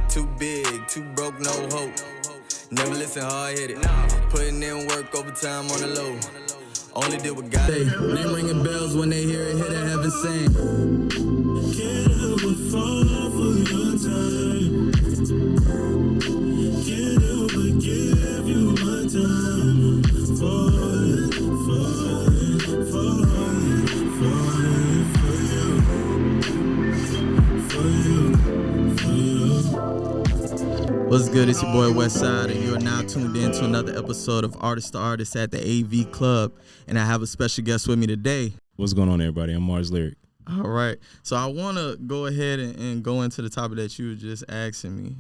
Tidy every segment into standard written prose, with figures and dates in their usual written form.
Too big, too broke, no hope. Never listen hard-headed. Putting in work overtime on the low. Only did what God. Name ringing bells when they hear it, hit a heaven sing. Can't help but fall for your time. Can't help but give you my time. Falling for you. What's good? It's your boy Westside, and you are now tuned in to another episode of Artist to Artist at the AV Club. And I have a special guest with me today. What's going on, everybody? I'm Mars Lyriq. All right. So I want to go ahead and go into the topic that you were just asking me.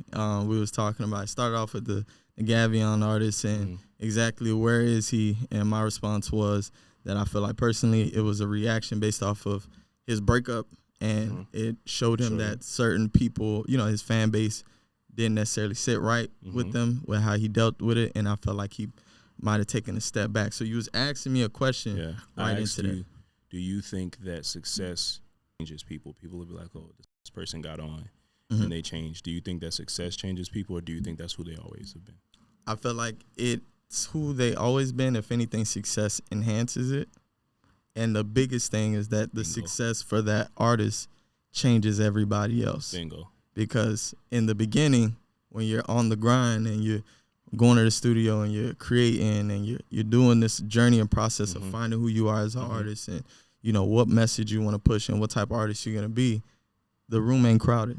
We was talking about, I started off with the Gavion artist and exactly where is he? And my response was that I feel like personally it was a reaction based off of his breakup. And it showed him that certain people, you know, his fan base didn't necessarily sit right with them, with how he dealt with it. And I felt like he might have taken a step back. So you was asking me a question right into that. Do you think that success changes people? People will be like, oh, this person got on and they changed. Do you think that success changes people, or do you think that's who they always have been? I feel like it's who they always been. If anything, success enhances it. And the biggest thing is that the success for that artist changes everybody else. Bingo. Because in the beginning, when you're on the grind and you're going to the studio and you're creating and you're doing this journey and process of finding who you are as an artist and, you know, what message you want to push and what type of artist you're going to be, the room ain't crowded.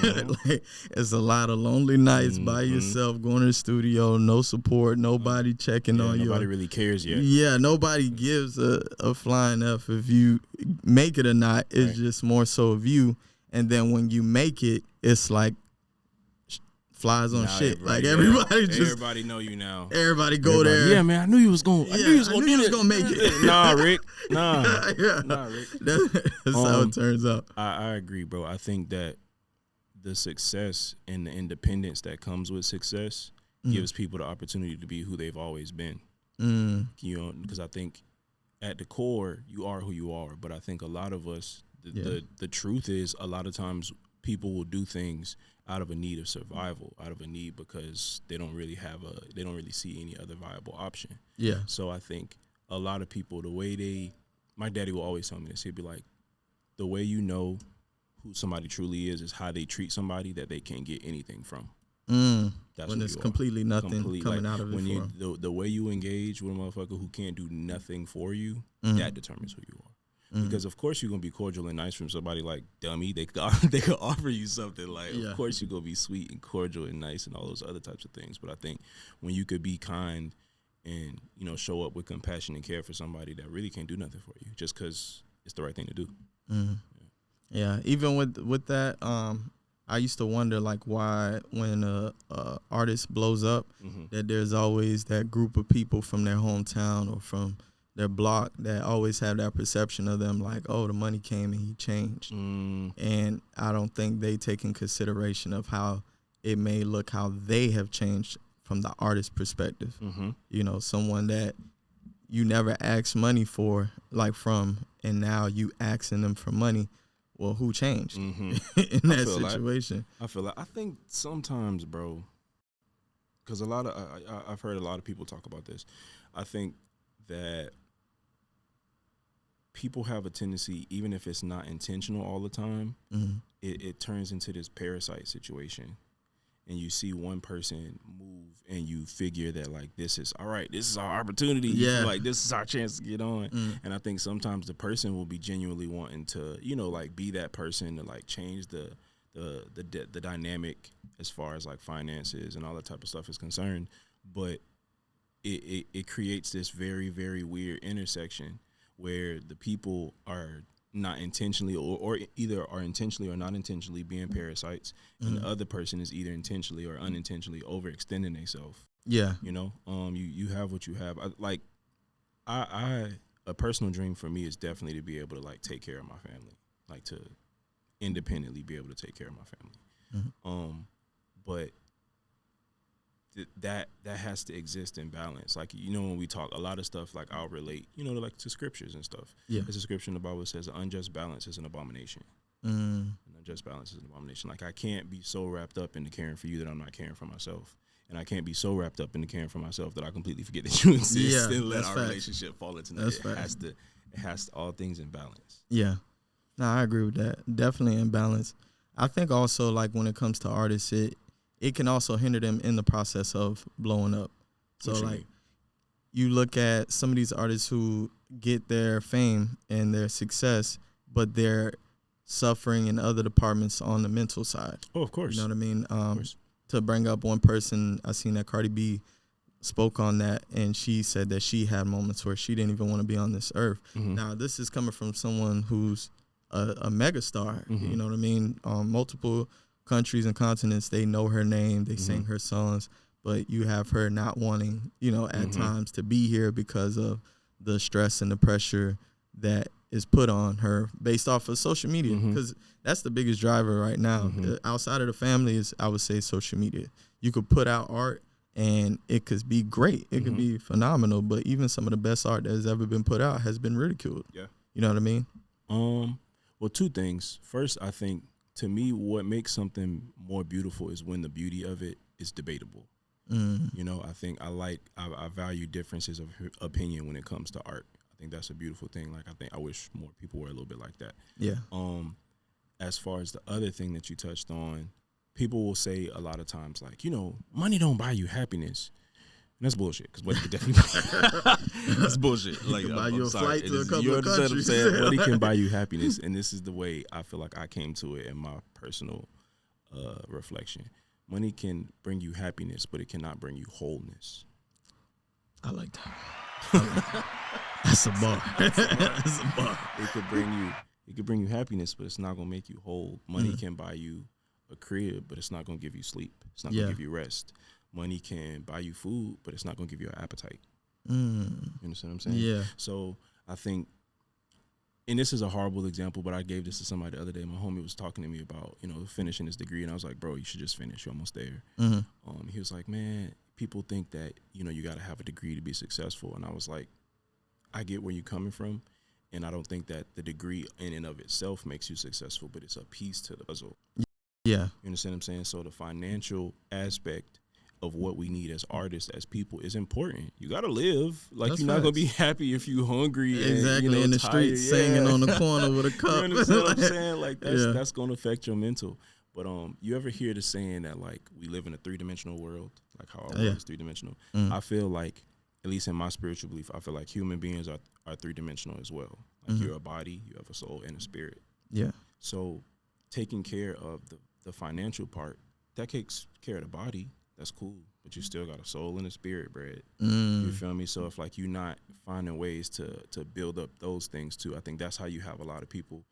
Like, it's a lot of lonely nights by yourself, going to the studio, no support, nobody checking on you. Nobody really cares yet. Yeah, nobody gives a flying F if you make it or not. It's just more so of you. And then when you make it, it's like flies on shit. Like everybody know you now. Everybody go there. Yeah, man, I knew you was going. I knew you was going to make it. Nah, Rick. Nah, Rick. That's how it turns out. I agree, bro. I think that the success and the independence that comes with success gives people the opportunity to be who they've always been. You know, because I think at the core you are who you are. But I think a lot of us, the truth is, a lot of times people will do things out of a need of survival, out of a need because they don't really see any other viable option. Yeah. So I think a lot of people, my daddy will always tell me this. He'd be like, the way you know who somebody truly is how they treat somebody that they can't get anything from. That's when there's completely nothing coming out of it. When the way you engage with a motherfucker who can't do nothing for you, that determines who you are. Because of course you're gonna be cordial and nice from somebody like Dummy. They could offer you something like. Of course you're gonna be sweet and cordial and nice and all those other types of things. But I think when you could be kind and, you know, show up with compassion and care for somebody that really can't do nothing for you just because it's the right thing to do. Yeah. Even with that, I used to wonder like why when a artist blows up, that there's always that group of people from their hometown or from their block that always have that perception of them like, oh, the money came and he changed. And I don't think they take in consideration of how it may look, how they have changed from the artist perspective. You know, someone that you never asked money for, like from, and now you asking them for money. Well, who changed in that situation? I think sometimes, bro, because I've heard a lot of people talk about this. I think that people have a tendency, even if it's not intentional all the time, it turns into this parasite situation. And you see one person move and you figure that like, this is all right, this is our opportunity. Yeah. Like this is our chance to get on. And I think sometimes the person will be genuinely wanting to, you know, like be that person to like change the dynamic as far as like finances and all that type of stuff is concerned. But it creates this very, very weird intersection where the people are not intentionally or either are intentionally or not intentionally being parasites, and the other person is either intentionally or unintentionally overextending themselves. Yeah. You know, you have what you have. A personal dream for me is definitely to be able to like take care of my family, like to independently be able to take care of my family. But that has to exist in balance. Like, you know, when we talk a lot of stuff, like I'll relate, you know, like to scriptures and stuff. Yeah. There's a scripture in the Bible that says an unjust balance is an abomination. An unjust balance is an abomination. Like, I can't be so wrapped up into caring for you that I'm not caring for myself. And I can't be so wrapped up into caring for myself that I completely forget that you exist and let our relationship fall into that. It has to all things in balance. Yeah. No, I agree with that. Definitely in balance. I think also, like, when it comes to artists, it can also hinder them in the process of blowing up. So, like, you look at some of these artists who get their fame and their success, but they're suffering in other departments on the mental side. Oh, of course. You know what I mean? To bring up one person, I seen that Cardi B spoke on that, and she said that she had moments where she didn't even want to be on this earth. Mm-hmm. Now, this is coming from someone who's a megastar. Mm-hmm. You know what I mean? Multiple countries and continents, they know her name, they sing her songs, but you have her not wanting, you know, at times to be here because of the stress and the pressure that is put on her based off of social media, because that's the biggest driver right now. Outside of the family is, I would say, social media. You could put out art and it could be great. It could be phenomenal, but even some of the best art that has ever been put out has been ridiculed. Yeah. You know what I mean? Well, two things. First, I think, to me, what makes something more beautiful is when the beauty of it is debatable. You know, I think I value differences of opinion when it comes to art. I think that's a beautiful thing. Like, I wish more people were a little bit like that. Yeah. As far as the other thing that you touched on, people will say a lot of times, like, you know, money don't buy you happiness. And that's bullshit, because money can definitely that's bullshit. Like, buy you a flight to a couple you of countries. What I'm saying? Money can buy you happiness, and this is the way I feel like I came to it in my personal reflection. Money can bring you happiness, but it cannot bring you wholeness. I like that. That's a bar. That's a bar. It could bring you happiness, but it's not gonna make you whole. Money can buy you a crib, but it's not gonna give you sleep. It's not gonna give you rest. Money can buy you food, but it's not gonna give you an appetite. You understand what I'm saying? Yeah. So I think, and this is a horrible example, but I gave this to somebody the other day. My homie was talking to me about, you know, finishing his degree, and I was like, bro, you should just finish. You're almost there. He was like, man, people think that, you know, you got to have a degree to be successful. And I was like, I get where you're coming from, and I don't think that the degree in and of itself makes you successful, but it's a piece to the puzzle. Yeah. You understand what I'm saying? So the financial aspect of what we need as artists, as people, is important. You got to live. Like, that's you're not going to be happy if you're hungry. Exactly, and, you know, in the tired. street singing on the corner with a cup. You understand what I'm saying? Like, that's going to affect your mental. But you ever hear the saying that, like, we live in a three-dimensional world, like how our world is three-dimensional? I feel like, at least in my spiritual belief, I feel like human beings are three-dimensional as well. Like, you're a body, you have a soul, and a spirit. Yeah. So taking care of the financial part, that takes care of the body. That's cool. But you still got a soul and a spirit, Brad. You feel me? So if, like, you're not finding ways to build up those things too, I think that's how you have a lot of people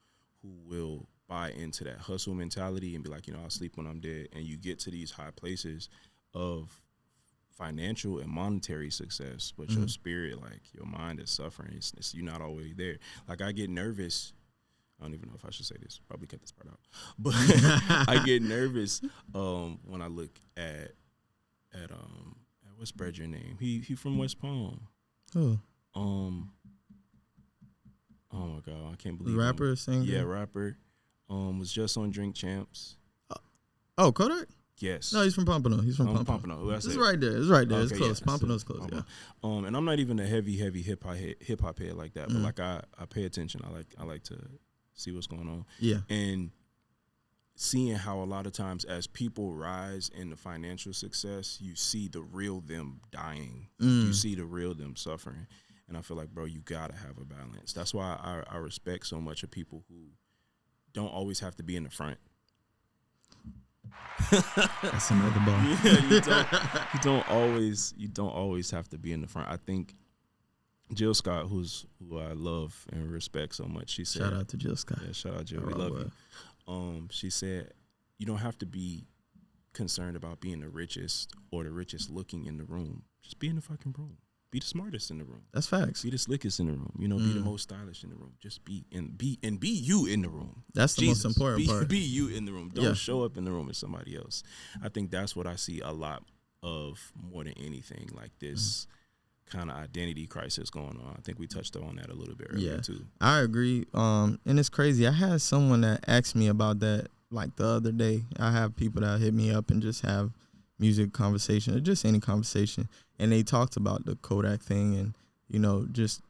who will buy into that hustle mentality and be like, you know, I'll sleep when I'm dead. And you get to these high places of financial and monetary success, but your spirit, like, your mind is suffering. You're not always there. Like, I get nervous. I don't even know if I should say this. Probably cut this part out. But I get nervous when I look at what's Brad your name? He from West Palm. Who? Oh my God, I can't believe rapper, singer. Yeah, rapper. Was just on Drink Champs. Oh, Kodak? Yes. No, he's from Pompano. He's from Pompano. It's right there. It's right there. Okay, it's close. Yeah, Pompano's close. Yeah. And I'm not even a heavy hip hop head like that, but like I pay attention. I like to see what's going on. Yeah. And seeing how a lot of times as people rise in the financial success, you see the real them dying. You see the real them suffering. And I feel like, bro, you gotta have a balance. That's why I respect so much of people who don't always have to be in the front. That's another bar. Yeah, you don't always have to be in the front. I think Jill Scott, who I love and respect so much, she said, shout out to Jill Scott. Yeah, shout out Jill. We love you. She said, you don't have to be concerned about being the richest or the richest looking in the room. Just be in the fucking room. Be the smartest in the room. That's facts. Be the slickest in the room. You know, be the most stylish in the room. Just be you in the room. That's the most important part. Be you in the room. Don't show up in the room as somebody else. I think that's what I see a lot of more than anything. Like this kind of identity crisis going on. I think we touched on that a little bit earlier too. I agree. And it's crazy. I had someone that asked me about that like the other day, I have people that hit me up and just have music conversation or just any conversation, and they talked about the Kodak thing and, you know, just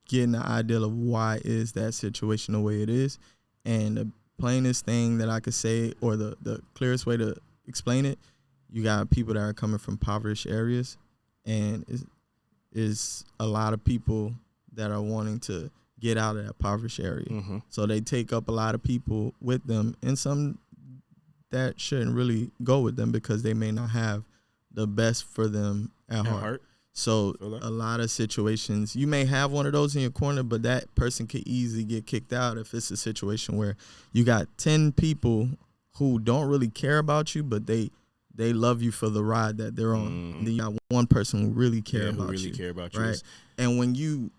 getting the idea of why is that situation the way it is. And the plainest thing that I could say, or the clearest way to explain it, you got people that are coming from impoverished areas, and is a lot of people that are wanting to get out of that impoverished area. Mm-hmm. So they take up a lot of people with them, and some that shouldn't really go with them because they may not have the best for them at heart. So a lot of situations, you may have one of those in your corner, but that person could easily get kicked out if it's a situation where you got 10 people who don't really care about you, but they love you for the ride that they're on. Then you got one person who really care about you. Right? And when you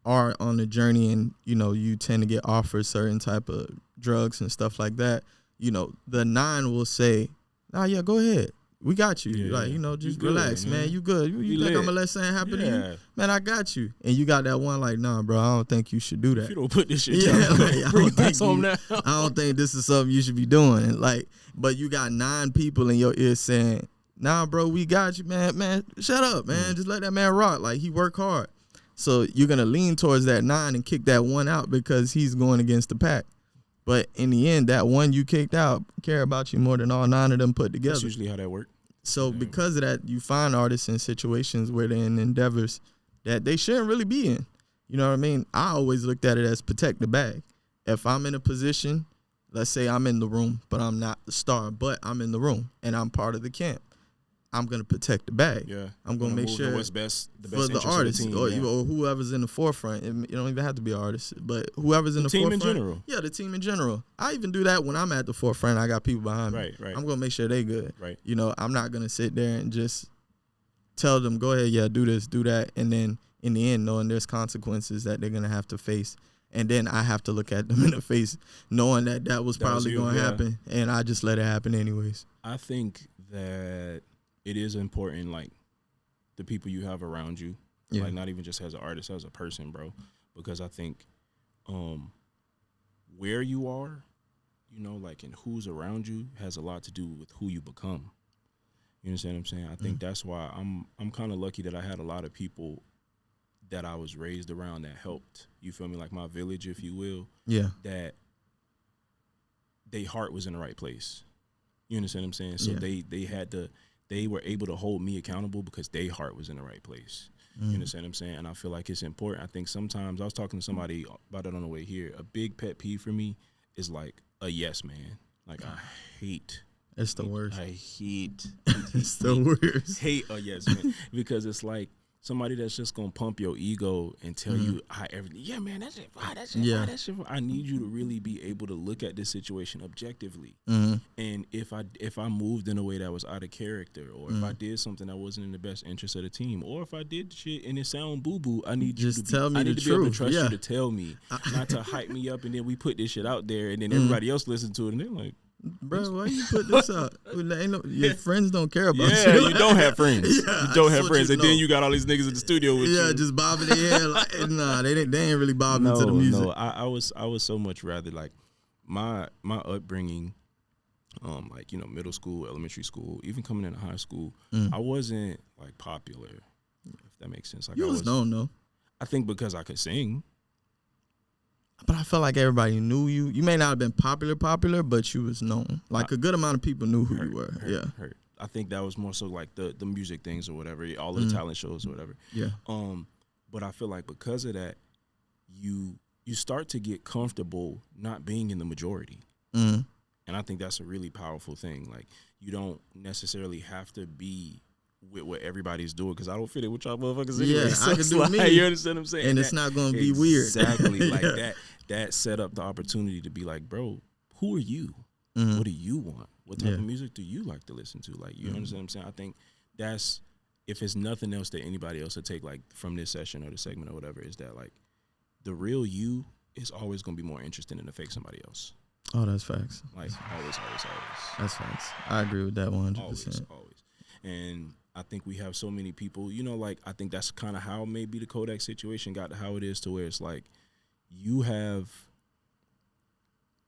are on the journey and, you know, you tend to get offered certain type of drugs and stuff like that, you know, the 9 will say, nah, yeah, go ahead. We got you. Yeah. Like, you know, just You relax, good, man. You good. You think I'm going to let something happen to you? Man, I got you. And you got that one like, nah, bro, I don't think you should do that. If you don't put this shit down, like, I don't think this is something you should be doing. And like, but you got 9 people in your ear saying, nah, bro, we got you, man. Man, shut up, man. Just let that man rock. Like, he work hard. So you're going to lean towards that 9 and kick that one out because he's going against the pack. But in the end, that one you kicked out care about you more than all 9 of them put together. That's usually how that works. So because of that, you find artists in situations where they're in endeavors that they shouldn't really be in. You know what I mean? I always looked at it as protect the bag. If I'm in a position, let's say I'm in the room, but I'm not the star, but I'm in the room and I'm part of the camp, I'm going to protect the bag. Yeah. I'm going to make sure what's best, the for best the artist of the team, or whoever's in the forefront. You don't even have to be an artist, but whoever's in the team forefront. in general. Yeah, the team in general. I even do that when I'm at the forefront. I got people behind me. Right. I'm going to make sure they good. Right. You know, I'm not going to sit there and just tell them, go ahead, yeah, do this, do that. And then in the end, knowing there's consequences that they're going to have to face. And then I have to look at them in the face knowing that was probably going to happen. And I just let it happen anyways. I think that it is important, like, the people you have around you, like, not even just as an artist, as a person, bro, because I think where you are, you know, like, and who's around you has a lot to do with who you become. You understand what I'm saying? I think that's why I'm kind of lucky that I had a lot of people that I was raised around that helped, you feel me, like my village, if you will, that their heart was in the right place. You understand what I'm saying? So they were able to hold me accountable because their heart was in the right place. You understand what I'm saying? And I feel like it's important. I think sometimes, I was talking to somebody about it on the way here, a big pet peeve for me is like a yes man. Like, I hate. It's the worst. I hate. It's the worst. Hate a yes man. Because it's like somebody that's just going to pump your ego and tell you how everything, yeah, man, that shit fine, that shit fine, that shit fine. I need you to really be able to look at this situation objectively. And if I moved in a way that was out of character, or if I did something that wasn't in the best interest of the team, or if I did shit and it sound boo-boo, I need you to be, tell me I need the to be able to truth. trust you to tell me, not to hype me up and then we put this shit out there and then everybody else listen to it and they're like, bro, why you put this out? Your friends don't care about you. Yeah, you don't have friends. You don't have friends. And know. then you got all these niggas in the studio with you. Yeah, just bobbing their head. Like, nah, they ain't really bobbing to the music. No, I was so much rather, like, my upbringing, like, you know, middle school, elementary school, even coming into high school, I wasn't, like, popular, if that makes sense. Like, You was known, though. I think because I could sing. But I felt like everybody knew you. You may not have been popular, but you was known. Like, a good amount of people knew who you were. I think that was more so like the music things or whatever, all the talent shows or whatever. Yeah. But I feel like because of that, you start to get comfortable not being in the majority. And I think that's a really powerful thing. Like, you don't necessarily have to be with what everybody's doing, because I don't fit in with y'all motherfuckers anyway. Yeah, so I can do me. You understand what I'm saying? And it's not going to be weird. Exactly. Like, that set up the opportunity to be like, bro, who are you? What do you want? What type of music do you like to listen to? Like, you understand what I'm saying? I think that's, if it's nothing else that anybody else will take, like, from this session or the segment or whatever, is that, like, the real you is always going to be more interesting than the fake somebody else. Oh, that's facts. Like, always. That's facts. I agree with that 100%. Always. And I think we have so many people, you know, like, I think that's kind of how maybe the Kodak situation got to how it is, to where it's like, you have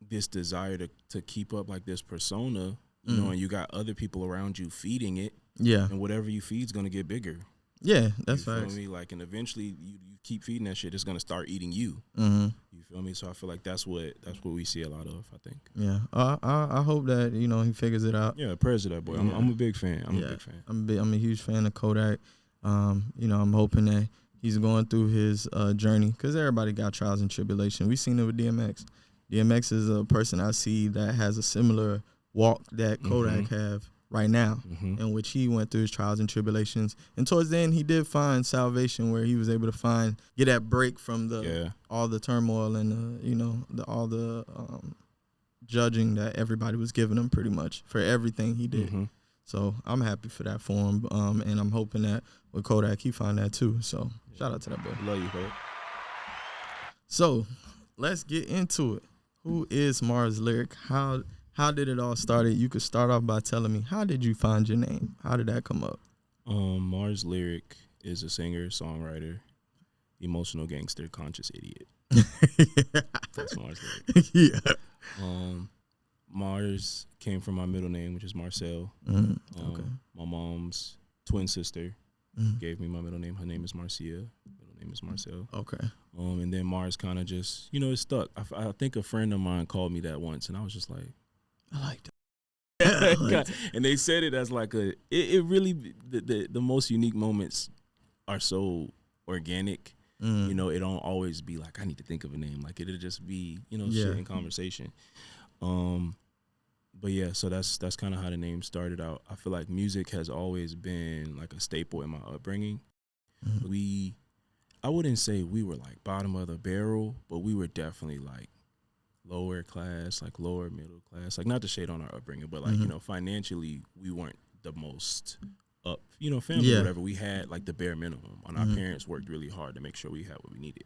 this desire to keep up like this persona, you know, and you got other people around you feeding it. Yeah. And whatever you feed's gonna get bigger. Yeah, that's you facts. feel me? Like, and eventually you keep feeding that shit, it's gonna start eating you. Mm-hmm. You feel me? So I feel like that's what we see a lot of, I think. Yeah. I hope that, you know, he figures it out. Yeah, prayers to that boy. Yeah. I'm a big fan. I'm a big fan. I'm a huge fan of Kodak. You know, I'm hoping that he's going through his journey, because everybody got trials and tribulation. We've seen it with DMX. DMX is a person I see that has a similar walk that Kodak have right now, in which he went through his trials and tribulations. And towards the end, he did find salvation, where he was able to get that break from all the turmoil and you know, all the judging that everybody was giving him, pretty much, for everything he did. So I'm happy for that for him, and I'm hoping that with Kodak he find that too. So shout out to that boy. Love you, bro. So let's get into it. Who is Mars Lyriq? How did it all start? You could start off by telling me, how did you find your name? How did that come up? Mars Lyriq is a singer, songwriter, emotional gangster, conscious idiot. That's Mars Lyriq. Yeah. Mars came from my middle name, which is Marcel. Okay. My mom's twin sister gave me my middle name. Her name is Marcia. Middle name is Marcel. Okay. And then Mars kind of just, you know, it stuck. I think a friend of mine called me that once, and I was just like, I like that. Yeah, and they said it as like it really, the most unique moments are so organic. You know, it don't always be like, I need to think of a name. Like, it'll just be, you know, shit in conversation. But yeah, so that's kind of how the name started out. I feel like music has always been like a staple in my upbringing. I wouldn't say we were like bottom of the barrel, but we were definitely like lower class, like lower middle class. Like, not to shade on our upbringing, but like, you know, financially we weren't the most up, you know, family or whatever. We had like the bare minimum, and our parents worked really hard to make sure we had what we needed.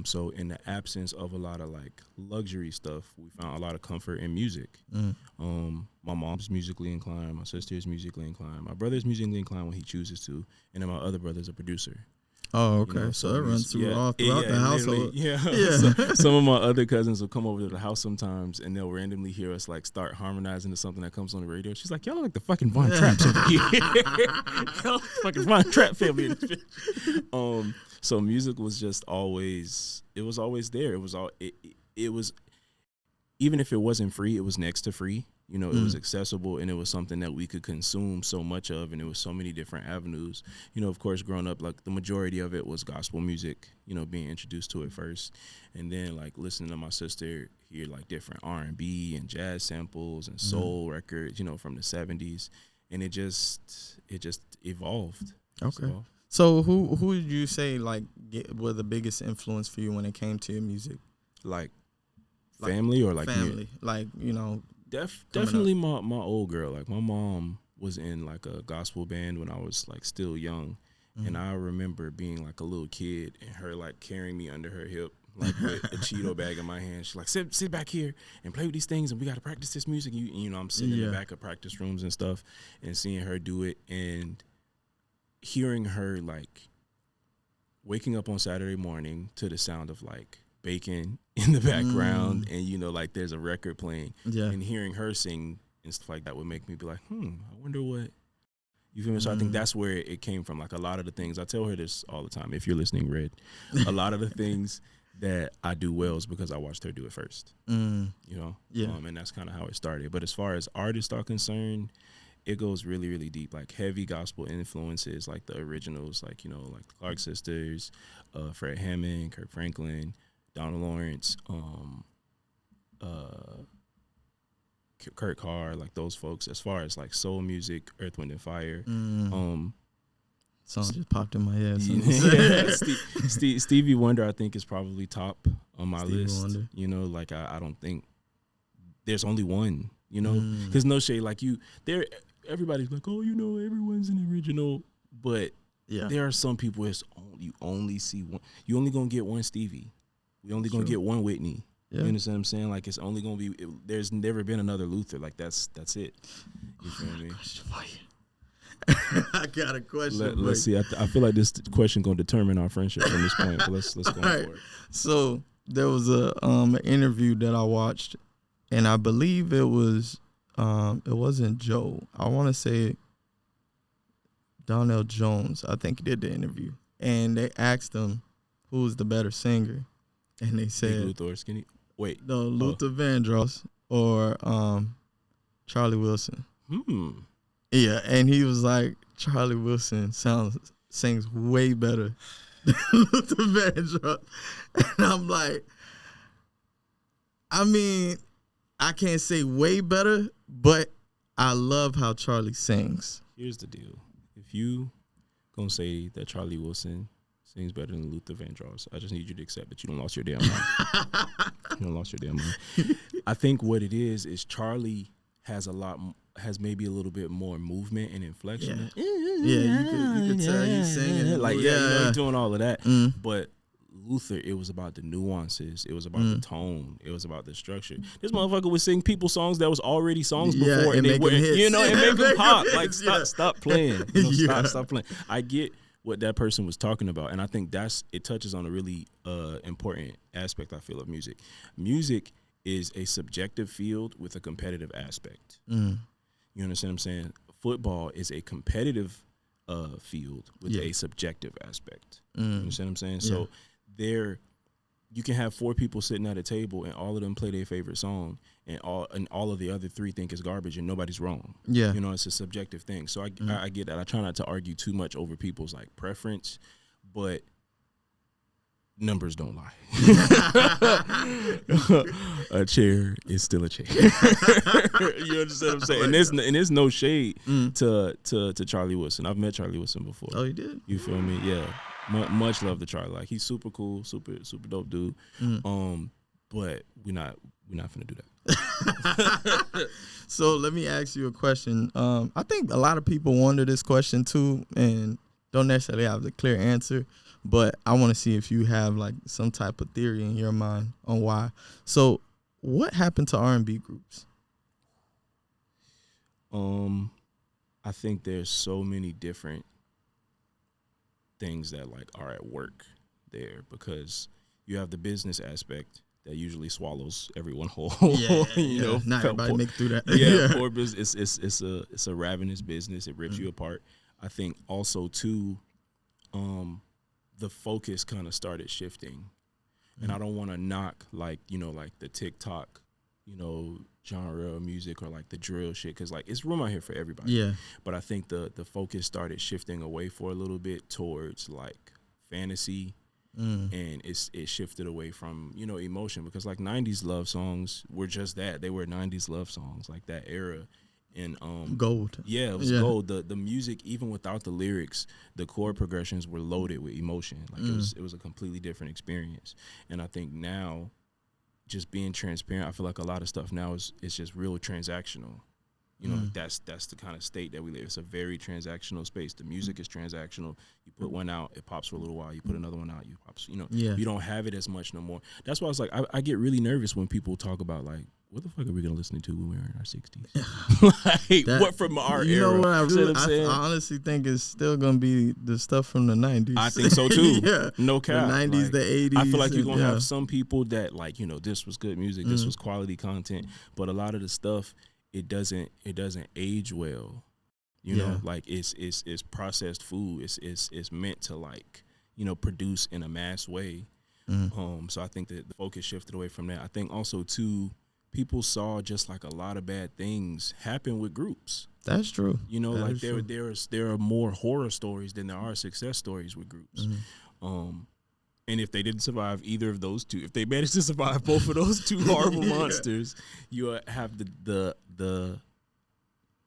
So in the absence of a lot of like luxury stuff, we found a lot of comfort in music. My mom's musically inclined, my sister is musically inclined, my brother's musically inclined when he chooses to, and then my other brother's a producer. Oh, okay. You know, so it runs through all throughout the household. Yeah. So, some of my other cousins will come over to the house sometimes, and they'll randomly hear us like start harmonizing to something that comes on the radio. She's like, "Y'all look like the fucking Von Trapps over here. Y'all like the fucking Von Trapp family in this bitch." So music was just always, it was always there. It was, even if it wasn't free, it was next to free. You know, it was accessible, and it was something that we could consume so much of, and it was so many different avenues. You know, of course, growing up, like the majority of it was gospel music, you know, being introduced to it first. And then like listening to my sister hear like different R&B and jazz samples and soul records, you know, from the 70s. And it just evolved. Okay. So who would you say like were the biggest influence for you when it came to your music? Like family or like family? Like, you know, definitely my old girl. Like, my mom was in like a gospel band when I was like still young, and I remember being like a little kid and her like carrying me under her hip like with a Cheeto bag in my hand. She's like, sit back here and play with these things, and we got to practice this music. You know, I'm sitting in the back of practice rooms and stuff, and seeing her do it and hearing her like waking up on Saturday morning to the sound of like bacon in the background, and you know, like there's a record playing, and hearing her sing and stuff like that would make me be like, I wonder what, you feel me? So I think that's where it came from. Like, a lot of the things, I tell her this all the time, if you're listening, Red, a lot of the things that I do well is because I watched her do it first. You know, and that's kind of how it started. But as far as artists are concerned, it goes really, really deep. Like, heavy gospel influences, like the originals, like, you know, like the Clark Sisters, Fred Hammond, Kirk Franklin, Donna Lawrence, Kurt Carr, like those folks. As far as like soul music, Earth, Wind and Fire, song just popped in my head. Stevie Wonder, I think, is probably top on my list. Wonder. You know, like I don't think there's only one. You know, because no shade, like everybody's like, oh, you know, everyone's an original, but there are some people you only see one. You only gonna get one Stevie. We only gonna get one Whitney. You understand what I'm saying? Like, it's only gonna be. There's never been another Luther. Like, that's it. You feel me? I got a question. Let's see. I feel like this question gonna determine our friendship from this point. But let's go for it. So there was a an interview that I watched, and I believe it wasn't Joe. I want to say Donnell Jones. I think he did the interview, and they asked him who was the better singer, and they Big said Luther or Skinny. Wait. no, Luther Vandross or Charlie Wilson. Yeah, and he was like, Charlie Wilson sings way better than Luther Vandross. And I'm like, I mean, I can't say way better, but I love how Charlie sings. Here's the deal. If you gonna say that Charlie Wilson sings better than Luther Vandross, I just need you to accept that you done lost your damn mind. You done lost your damn mind. I think what it is Charlie has maybe a little bit more movement and inflection. Yeah, you could tell he's singing. Like, he's doing all of that. But Luther, it was about the nuances. It was about the tone. It was about the structure. This motherfucker was singing people's songs that was already songs before, and they were, and make them pop. Like, stop playing. Stop playing. I get what that person was talking about, and I think it touches on a really important aspect, I feel, of music. Music is a subjective field with a competitive aspect. You understand what I'm saying? Football is a competitive field with a subjective aspect. You understand what I'm saying? So you can have 4 people sitting at a table and all of them play their favorite song, and all of the other 3 think it's garbage, and nobody's wrong. Yeah, you know, it's a subjective thing. So I get that. I try not to argue too much over people's like preference, but numbers don't lie. A chair is still a chair. You understand what I'm saying? And there's no shade to Charlie Wilson. I've met Charlie Wilson before. Oh, you did? You feel me? Yeah. Much love to Charlie. Like, he's super cool, super dope dude. But we're not finna do that. So let me ask you a question. I think a lot of people wonder this question too, and don't necessarily have the clear answer. But I want to see if you have like some type of theory in your mind on why. So, what happened to R&B groups? I think there's so many different things that like are at work there, because you have the business aspect that usually swallows everyone whole. You know, not everybody make it through that. Poor business. It's a ravenous business. It rips you apart. I think also too, the focus kind of started shifting, and I don't want to knock like the TikTok, genre of music, or like the drill shit, because like it's room out here for everybody. Yeah. But I think the focus started shifting away for a little bit towards like fantasy, and it shifted away from emotion, because like 90s love songs were just that. They were 90s love songs, like that era. And gold. Yeah, it was gold. The music, even without the lyrics, the chord progressions were loaded with emotion. Like it was a completely different experience. And I think now, just being transparent, I feel like a lot of stuff now is just real transactional. Like that's the kind of state that we live. It's a very transactional space. The music is transactional. You put one out, it pops for a little while. You put another one out, you pops. You don't have it as much no more. That's why I was like, I get really nervous when people talk about like, what the fuck are we gonna listen to when we're in our 60s? Like, what from our era? You know what I honestly think it's still gonna be the stuff from the 90s. I think so too. No cap. The 90s, like, the 80s. I feel like you're gonna have some people that like, this was good music, this was quality content, but a lot of the stuff, it doesn't age well. You know, like it's processed food. It's meant to like, produce in a mass way. So I think that the focus shifted away from that. I think also too, people saw just like a lot of bad things happen with groups. That's true. Like there are more horror stories than there are success stories with groups. And if they didn't survive either of those two, if they managed to survive both of those two horrible monsters, you have the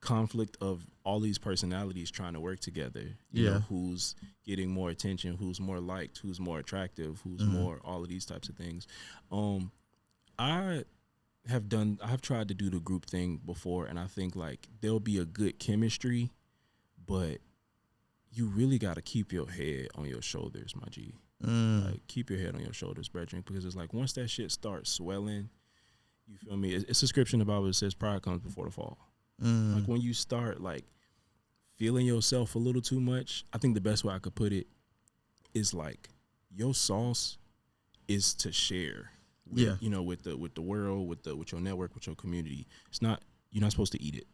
conflict of all these personalities trying to work together. You know, who's getting more attention, who's more liked, who's more attractive, who's more, all of these types of things. I've tried to do the group thing before, and I think like there'll be a good chemistry, but you really got to keep your head on your shoulders, my G. Like, keep your head on your shoulders, brethren, because it's like once that shit starts swelling, you feel me? It's a scripture in the Bible that says pride comes before the fall. Like when you start like feeling yourself a little too much, I think the best way I could put it is like your sauce is to share. with, you know, with the world, with your network, with your community. You're not supposed to eat it.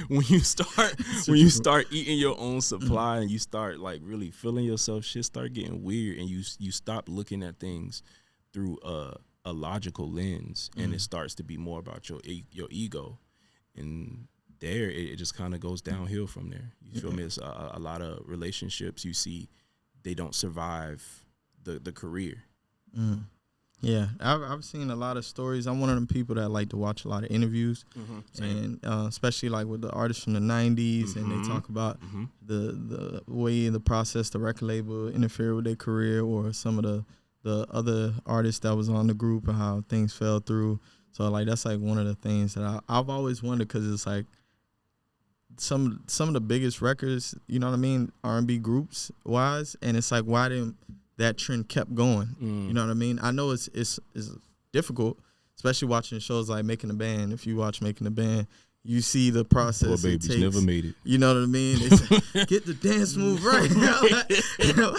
when you start eating your own supply and you start like really feeling yourself, shit start getting weird, and you stop looking at things through a logical lens, and it starts to be more about your ego, and there it just kind of goes downhill from there. You feel me? It's a lot of relationships you see, they don't survive the career. Yeah, I've seen a lot of stories. I'm one of them people that like to watch a lot of interviews, and especially like with the artists from the 90s, and they talk about the way in the process the record label interfered with their career, or some of the other artists that was on the group and how things fell through. So like that's like one of the things that I've always wondered, because it's like some of the biggest records, you know what I mean, R&B groups wise, and it's like, why didn't that trend kept going? You know what I mean? I know it's difficult, especially watching shows like Making a Band. If you watch Making a Band, you see the process. Poor babies it takes. never made it. You know what I mean? It's like, get the dance move right.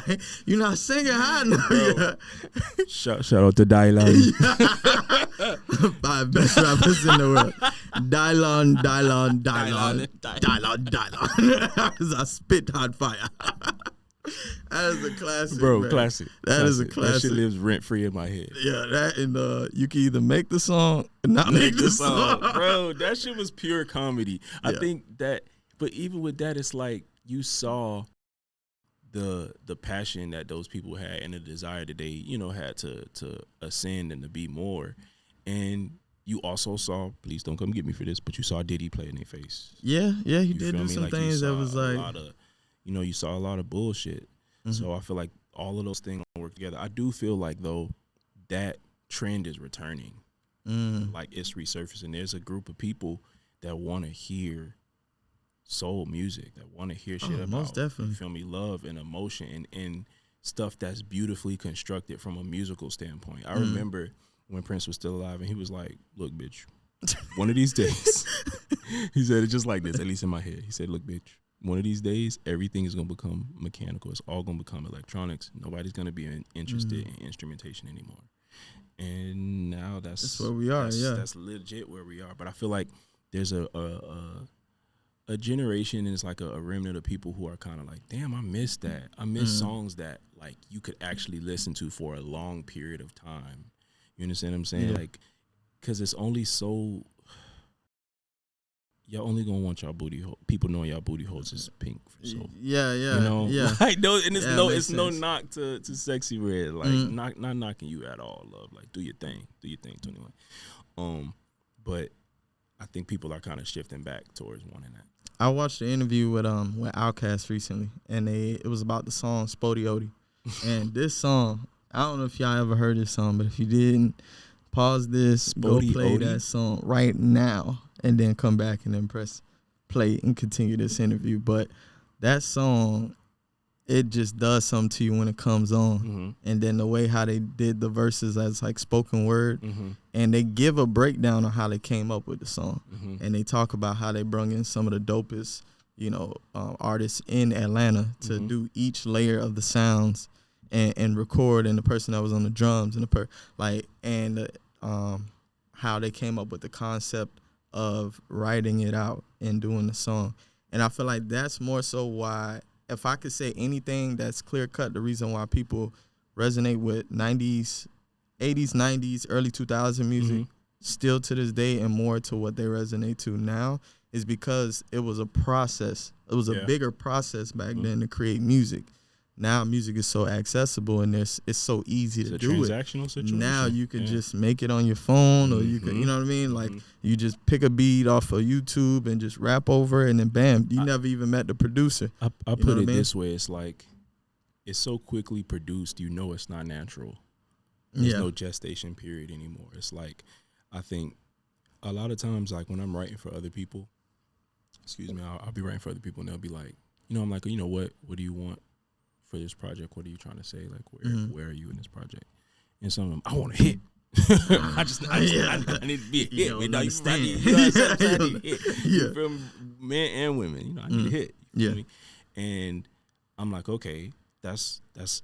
Like, you're not singing high enough. Shout out to Dylan. Five best rappers in the world. Dylan. As I spit hot fire. That is a classic, bro. Man. Classic. That is a classic. That shit lives rent free in my head. Yeah, that, and you can either make the song or not make the song. Bro, that shit was pure comedy. I think that, but even with that, it's like you saw the passion that those people had and the desire that they, you know, had to ascend and to be more. And you also saw, please don't come get me for this, but you saw Diddy play in their face. Yeah, he You did feel do me? some Like, things you that saw was a like, lot of, you know, you saw a lot of bullshit. So I feel like all of those things work together. I do feel like, though, that trend is returning. Like, it's resurfacing. There's a group of people that want to hear soul music, that want to hear shit about, most definitely. You feel me, love and emotion and stuff that's beautifully constructed from a musical standpoint. I remember when Prince was still alive, and he was like, look, bitch, one of these days, he said it just like this, at least in my head. He said, look, bitch, one of these days, everything is going to become mechanical. It's all going to become electronics. Nobody's going to be interested in instrumentation anymore. And now that's where we are. That's legit where we are. But I feel like there's a generation, and it's like a remnant of people who are kind of like, damn, I miss that. I miss songs that like you could actually listen to for a long period of time. You understand what I'm saying? Yeah. Like, because it's only so. Y'all only gonna want y'all booty hole. People knowing y'all booty holes is pink for soul. Yeah. You know, like no, and it's makes no sense. knock to Sexy Red. Like not knocking you at all, love. Like do your thing, 21. But I think people are kind of shifting back towards wanting that. I watched the interview with Outkast recently, and it was about the song Spodioti. And this song, I don't know if y'all ever heard this song, but if you didn't, pause this, go play that song right now, and then come back and then press play and continue this interview. But that song, it just does something to you when it comes on. And then the way how they did the verses as like spoken word, and they give a breakdown on how they came up with the song. And they talk about how they brung in some of the dopest, you know, artists in Atlanta to do each layer of the sounds and record, and the person that was on the drums and how they came up with the concept of writing it out and doing the song. And I feel like that's more so why, if I could say anything that's clear cut, the reason why people resonate with 90s, 80s, 90s, early 2000 music still to this day, and more to what they resonate to now, is because it was a process. It was a bigger process back then to create music. Now music is so accessible, and it's so easy to do it. Transactional situation. Now you can just make it on your phone, or you can, you know what I mean? Like you just pick a beat off of YouTube and just rap over it, and then bam, you never even met the producer. I put it this way: it's like it's so quickly produced, you know, it's not natural. There's no gestation period anymore. It's like, I think a lot of times, like when I'm writing for other people, I'll be writing for other people, and they'll be like, you know, I'm like, you know what do you want for this project? What are you trying to say? Like, where are you in this project? And some of them, I want a hit. I need to be a hit. You don't understand. You know what I'm saying? I need a hit. From men and women, you know, I need a hit. You feel me? And I'm like, okay, that's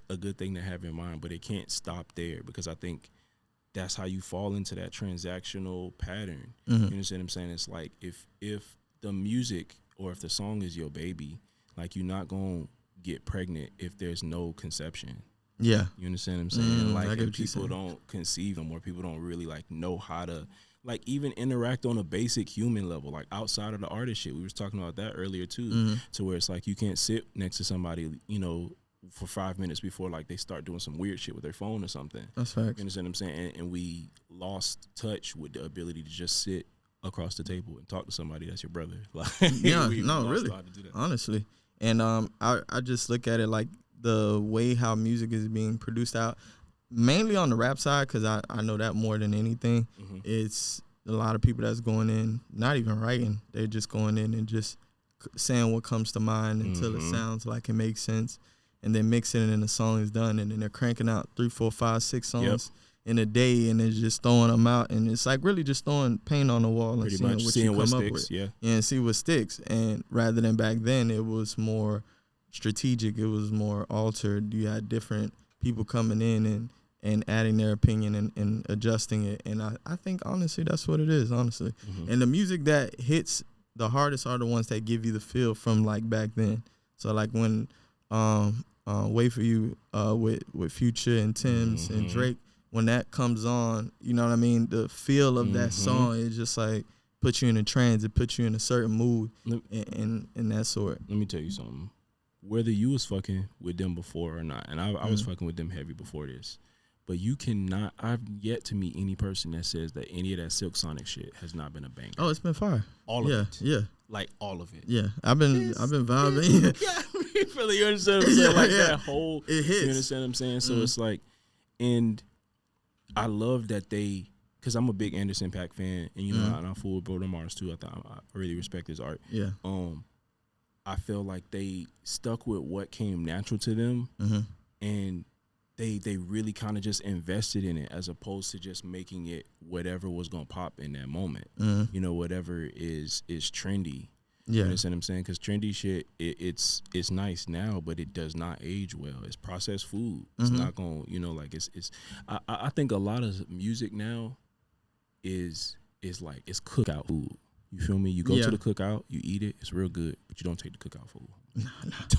a good thing to have in mind, but it can't stop there, because I think that's how you fall into that transactional pattern. Mm-hmm. You understand what I'm saying? It's like if the music or if the song is your baby, like you're not gonna get pregnant if there's no conception. Yeah. You understand what I'm saying? I Like get if what you're people saying. don't conceive them or people don't really like know how to like even interact on a basic human level, like outside of the artist shit. We was talking about that earlier too, to where it's like you can't sit next to somebody, you know, for 5 minutes before like they start doing some weird shit with their phone or something. That's You facts. understand what I'm saying? And we lost touch with the ability to just sit across the table and talk to somebody that's your brother. Like, Yeah, we no, lost really, how to do that. honestly. And I just look at it like the way how music is being produced out, mainly on the rap side, because I know that more than anything. It's a lot of people that's going in, not even writing. They're just going in and just saying what comes to mind until it sounds like it makes sense, and then mixing it and the song is done, and then they're cranking out 3, 4, 5, 6 songs in a day, and they're just throwing them out, and it's like really just throwing paint on the wall and Pretty seeing much what seeing you what come up sticks. with. Yeah. And see what sticks. And rather than back then, it was more strategic. It was more altered. You had different people coming in and adding their opinion and adjusting it. And I think, honestly, that's what it is, honestly. And the music that hits the hardest are the ones that give you the feel from, like, back then. So, like, when Wait For You with Future and Tim's and Drake, when that comes on, you know what I mean? The feel of that song is just, like, put you in a trance. It puts you in a certain mood and that sort. Let me tell you something. Whether you was fucking with them before or not, and I was fucking with them heavy before this, but you cannot, I've yet to meet any person that says that any of that Silk Sonic shit has not been a banger. Oh, it's been fire. All of it. Yeah. Like all of it. Yeah. I've been vibing. Yeah, really, you understand what I'm saying? Like Yeah. that whole, It hits. you understand what I'm saying? So it's like, and I love that they, because I'm a big Anderson .Paak fan, and you know, and I fool with Bro Mars too. I really respect his art. Yeah. I feel like they stuck with what came natural to them, and they really kind of just invested in it as opposed to just making it whatever was gonna pop in that moment. You know, whatever is trendy. Yeah. You understand what I'm saying? Because trendy shit, it's nice now, but it does not age well. It's processed food. It's not gonna, you know, like it's. I think a lot of music now is like it's cookout food. You feel me? You go to the cookout, you eat it, it's real good, but you don't take the cookout food.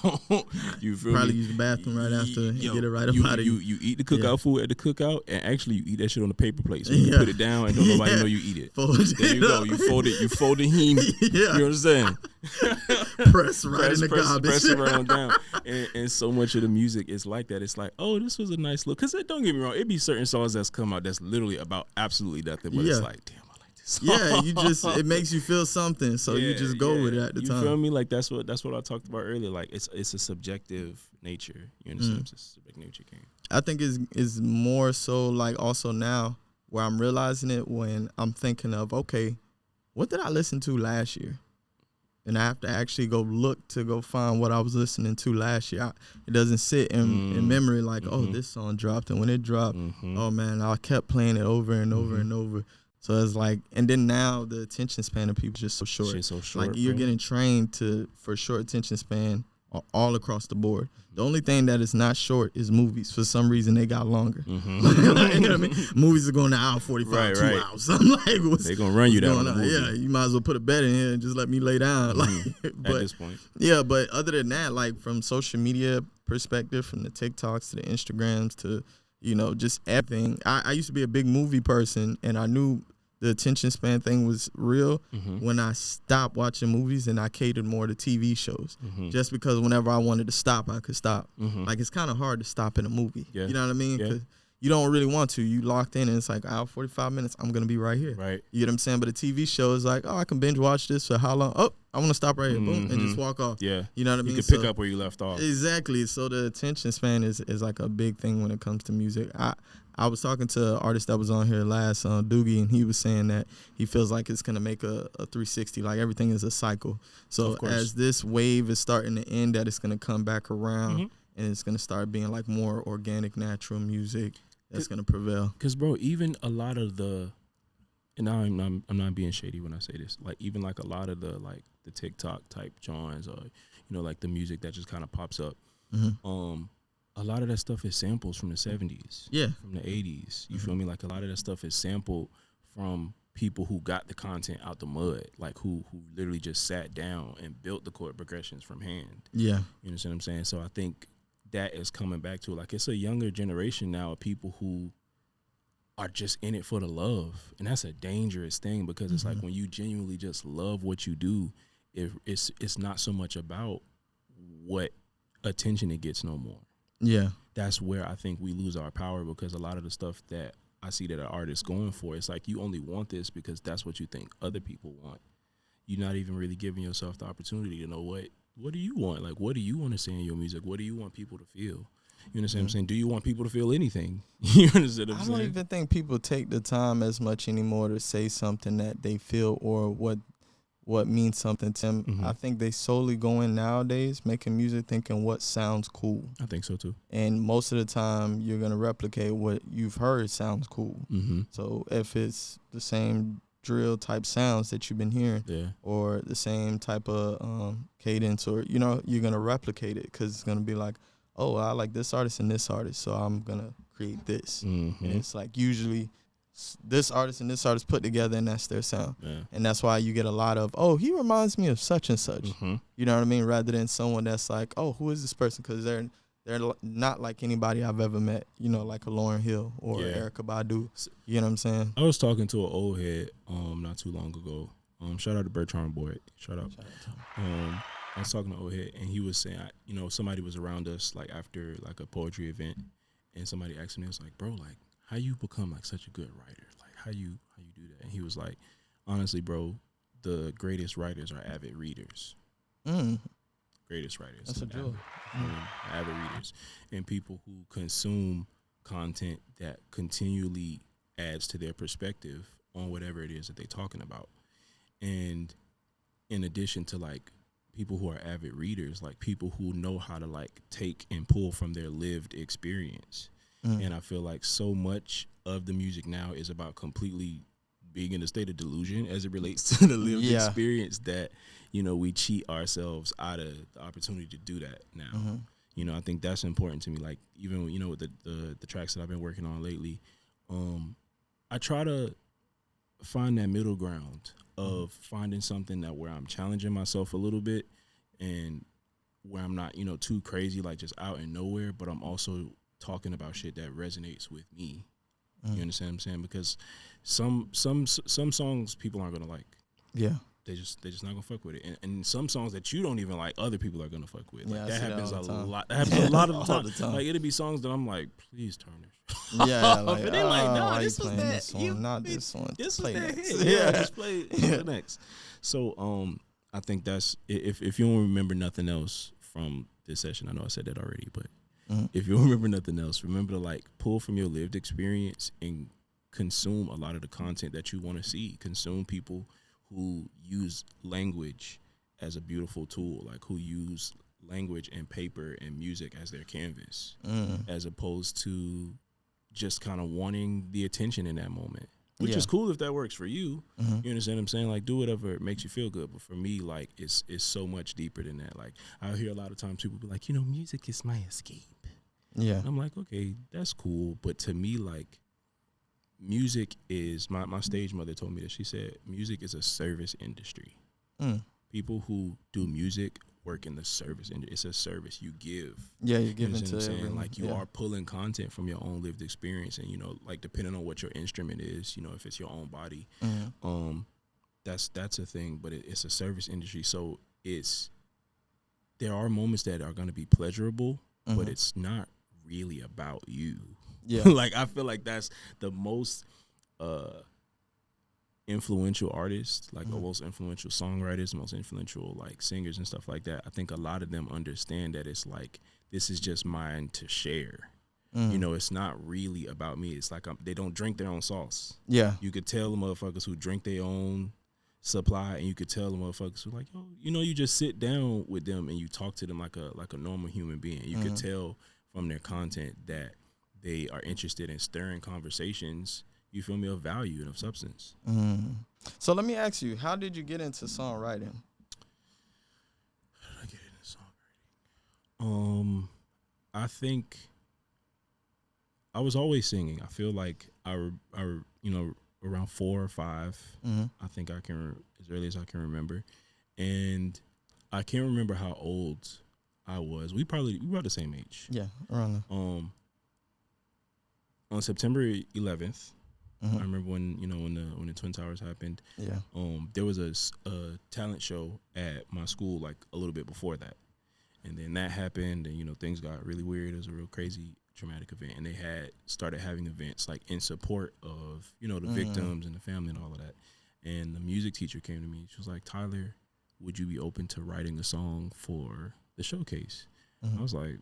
Don't. You feel Probably me? use the bathroom right after and get it right up you, out of you. you. You eat the cookout food at the cookout, and actually you eat that shit on the paper plate, so you can put it down and don't nobody know you eat it. There you go. You fold it. You fold the heme. Yeah. You understand? Press right in the garbage. Press it right on down. And so much of the music is like that. It's like, oh, this was a nice look. Because don't get me wrong, it be certain songs that's come out that's literally about absolutely nothing, but it's like, damn. Yeah, you just it makes you feel something, so you just go with it at the time. You feel me? Like that's what I talked about earlier. Like it's a subjective nature. You understand? It's a subjective nature game. I think is more so like also now where I'm realizing it when I'm thinking of, okay, what did I listen to last year? And I have to actually go look to go find what I was listening to last year. It doesn't sit in memory like, oh, this song dropped, and when it dropped, oh man, I kept playing it over and over and over. So it's like, and then now the attention span of people is just so short. Shit's so short, like you're bro. getting trained for short attention span all across the board. The only thing that is not short is movies. For some reason, they got longer. You know what I mean? Movies are going to hour 45, 2 hours. I'm like, they're gonna run you down. Yeah, you might as well put a bed in here and just let me lay down. Like, but, at this point. Yeah, but other than that, like from social media perspective, from the TikToks to the Instagrams to, you know, just everything. I used to be a big movie person, and I knew the attention span thing was real when I stopped watching movies and I catered more to TV shows. Just because whenever I wanted to stop, I could stop. Like, it's kind of hard to stop in a movie. Yeah. You know what I mean? Yeah. 'Cause you don't really want to. You locked in and it's like, hour 45 minutes, I'm going to be right here. Right. You get what I'm saying? But a TV show is like, oh, I can binge watch this for how long? Oh, I want to stop right here. Boom, and just walk off. Yeah. You know what I mean? You can pick up where you left off. Exactly. So the attention span is like a big thing when it comes to music. I was talking to an artist that was on here last, Doogie, and he was saying that he feels like it's going to make a 360, like everything is a cycle. So as this wave is starting to end, that it's going to come back around and it's going to start being like more organic, natural music that's going to prevail. Because, bro, even a lot of the, and I'm not being shady when I say this, like even like a lot of the like the TikTok type joints or, you know, like the music that just kind of pops up. A a lot of that stuff is samples from the 70s. Yeah. From the 80s. You feel me? Like a lot of that stuff is sampled from people who got the content out the mud, like who literally just sat down and built the chord progressions from hand. Yeah. You understand what I'm saying? So I think that is coming back to, like, it's a younger generation now of people who are just in it for the love. And that's a dangerous thing, because it's like when you genuinely just love what you do, it's not so much about what attention it gets no more. Yeah. That's where I think we lose our power, because a lot of the stuff that I see that an artist going for, it's like you only want this because that's what you think other people want. You're not even really giving yourself the opportunity to know what do you want? Like, what do you want to say in your music? What do you want people to feel? You understand what I'm saying? Do you want people to feel anything? You understand what I'm saying? I don't even think people take the time as much anymore to say something that they feel or what means something to them. I think they solely go in nowadays making music thinking what sounds cool. I think so too. And most of the time you're going to replicate what you've heard sounds cool. So if it's the same drill type sounds that you've been hearing, or the same type of cadence, or, you know, you're going to replicate it, because it's going to be like, oh, I like this artist and this artist, so I'm going to create this. And it's like usually this artist and this artist put together, and that's their sound. And that's why you get a lot of, oh, he reminds me of such and such. You know what I mean? Rather than someone that's like, oh, who is this person? Because they're not like anybody I've ever met, you know, like a Lauryn Hill or Erykah Badu. You know what I'm saying? I was talking to an old head not too long ago. Shout out to Bertrand Boyd. Shout out. I was talking to old head, and he was saying, you know, somebody was around us like after like a poetry event, and somebody asked him, it was like, bro, like, how you become like such a good writer? Like, how you do that? And he was like, honestly, bro, the greatest writers are avid readers. Greatest writers. That's a joke. Avid readers, and people who consume content that continually adds to their perspective on whatever it is that they're talking about. And in addition to like people who are avid readers, like people who know how to like take and pull from their lived experience. And I feel like so much of the music now is about completely being in a state of delusion as it relates to the lived experience, that, you know, we cheat ourselves out of the opportunity to do that now. You know, I think that's important to me. Like, even, you know, with the tracks that I've been working on lately, I try to find that middle ground of finding something that where I'm challenging myself a little bit, and where I'm not, you know, too crazy, like just out and nowhere, but I'm also talking about shit that resonates with me. You understand what I'm saying? Because some songs people aren't gonna like. Yeah. They're just not gonna fuck with it. And some songs that you don't even like, other people are gonna fuck with. Like, that happens a lot. That happens a lot of the time. Like, it'll be songs that I'm like, please turn this. Like, but they're like, no, this was that. This one, not this one. This play was that next. hit. Yeah, just play the next. So I think that's, if you don't remember nothing else from this session, I know I said that already, but if you don't remember nothing else, remember to like pull from your lived experience and consume a lot of the content that you want to see. Consume people who use language as a beautiful tool, like who use language and paper and music as their canvas, as opposed to just kind of wanting the attention in that moment, which is cool if that works for you. You understand what I'm saying? Like, do whatever makes you feel good. But for me, like, it's so much deeper than that. Like, I hear a lot of times people be like, you know, music is my escape. And I'm like, okay, that's cool. But to me, like, music is, my stage mother told me that. She said, music is a service industry. People who do music work in the service industry. It's a service you give. You're giving to everyone. Like, you are pulling content from your own lived experience, and, you know, like, depending on what your instrument is, you know, if it's your own body, that's a thing. But it's a service industry, so there are moments that are going to be pleasurable, but it's not really about you. Like, I feel like that's the most influential artists, like the most influential songwriters, the most influential like singers and stuff like that. I think a lot of them understand that it's like, this is just mine to share. You know, it's not really about me. It's like, they don't drink their own sauce. You could tell the motherfuckers who drink their own supply, and you could tell the motherfuckers who like, yo, you know, you just sit down with them and you talk to them like a normal human being. You could tell from their content that they are interested in stirring conversations, you feel me, of value and of substance. So let me ask you, how did you get into songwriting? How did I get into songwriting? I think I was always singing. I feel like around 4 or 5, I think I can, as early as I can remember. And I can't remember how old I was. We were the same age. Yeah, around on September 11th, I remember when the Twin Towers happened. Yeah. There was a talent show at my school like a little bit before that, and then that happened, and things got really weird. It was a real crazy, traumatic event, and they started having events like in support of the victims and the family and all of that. And the music teacher came to me. She was like, "Tyler, would you be open to writing a song for the showcase?" I was like,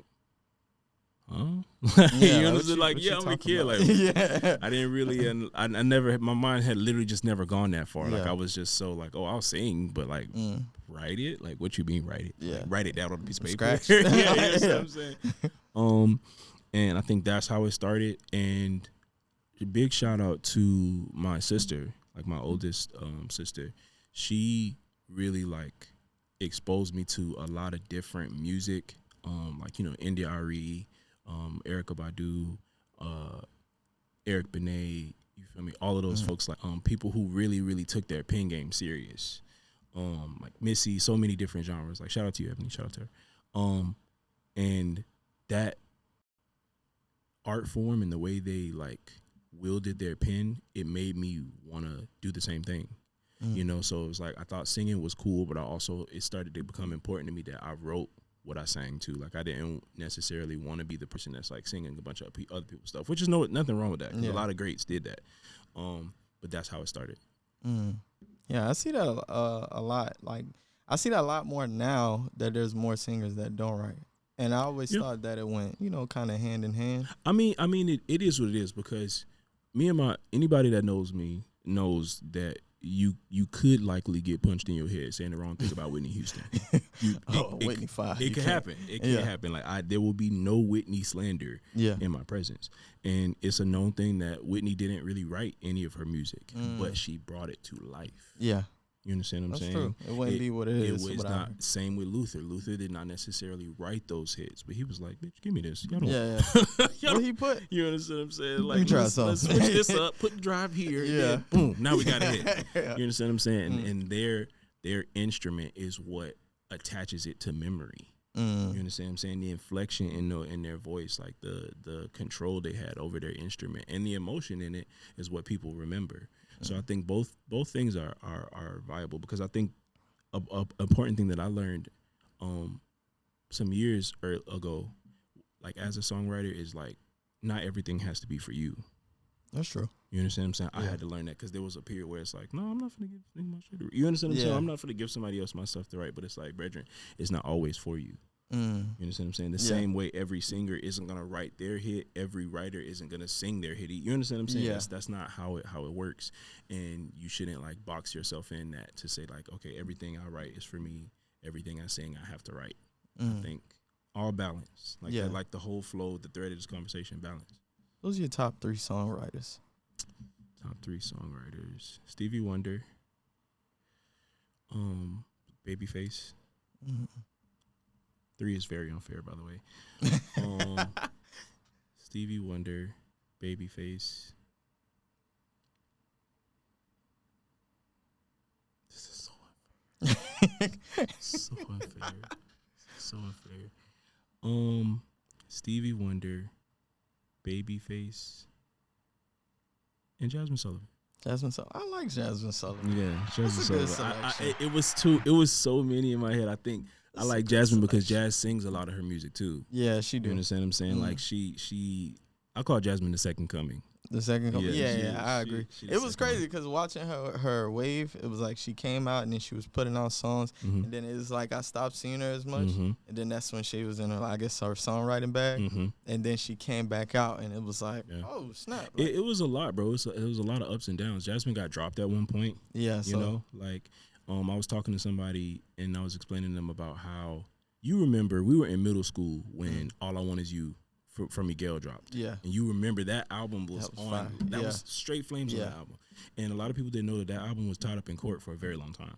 huh? Yeah, I'm a kid. Like, I didn't really, I never, my mind had literally just never gone that far. Like, I was just so like, oh, I'll sing, but like, write it? Like, what you mean write it? Yeah. Like, write it down on a piece of paper. Scratch. You know what I'm saying? And I think that's how it started. And a big shout out to my sister, like my oldest sister. She really like exposed me to a lot of different music, like India Ari, Erykah Badu, Eric Benet, you feel me? All of those folks, like people who really, really took their pen game serious. Like Missy, so many different genres. Like shout out to you, Ebony, shout out to her. And that art form and the way they like wielded their pen, it made me want to do the same thing. So it was like I thought singing was cool, but it started to become important to me that I wrote what I sang to. Like I didn't necessarily want to be the person that's like singing a bunch of other people's stuff, which is nothing wrong with that. 'Cause a lot of greats did that, but that's how it started. Yeah, I see that a lot. Like I see that a lot more now that there's more singers that don't write. And I always thought that it went, kind of hand in hand. I mean, it is what it is, because anybody that knows me knows that you could likely get punched in your head saying the wrong thing about Whitney Houston. Whitney 5. It can happen. It can happen. Like there will be no Whitney slander in my presence, and it's a known thing that Whitney didn't really write any of her music, but she brought it to life. Yeah. You understand what I'm saying? True. It wouldn't be what it is. It was not. Same with Luther. Luther did not necessarily write those hits, but he was like, "Bitch, give me this." Y'all don't, Yeah. What he put? You understand what I'm saying? Let me try something. Let's switch this up. Put the drive here. Yeah. And boom. Now we got a hit. You understand what I'm saying? And their instrument is what attaches it to memory. You understand what I'm saying? The inflection in their voice, like the control they had over their instrument, and the emotion in it is what people remember. So I think both things are viable, because I think a important thing that I learned some years ago, like as a songwriter, is like not everything has to be for you. That's true. You understand what I'm saying? I had to learn that, because there was a period where it's like, no, I'm not going to give my shit. You understand what I'm saying? I'm not going to give somebody else my stuff to write, but it's like, brethren, it's not always for you. You understand what I'm saying? The same way every singer isn't gonna write their hit, every writer isn't gonna sing their hit. You understand what I'm saying? Yeah. That's not how it works, and you shouldn't like box yourself in that to say like, okay, everything I write is for me, everything I sing I have to write. I think all balance, like the whole flow, the thread of this conversation, balance. Those are your top 3 songwriters. Top 3 songwriters: Stevie Wonder, Babyface. 3 is very unfair, by the way. Stevie Wonder, Babyface. This is so unfair. So unfair. Stevie Wonder, Babyface, and Jasmine Sullivan. Jasmine Sullivan. I like Jasmine Sullivan. Yeah, Jasmine Sullivan. It was so many in my head. I think I like Jasmine because Jazz sings a lot of her music too. Yeah, she do. You understand what I'm saying? Like she I call Jasmine the second coming. The second coming. Yeah, I agree. It was crazy because watching her wave, it was like she came out and then she was putting out songs, and then it was like I stopped seeing her as much, and then that's when she was in her, I guess, her songwriting bag, and then she came back out and it was like, oh snap! Like, it was a lot, bro. It was a lot of ups and downs. Jasmine got dropped at one point. Yeah, you know, like I was talking to somebody and I was explaining to them about how you remember we were in middle school when All I Want Is You from Miguel dropped. Yeah. And you remember that album was on. That was straight flames on the album. And a lot of people didn't know that album was tied up in court for a very long time.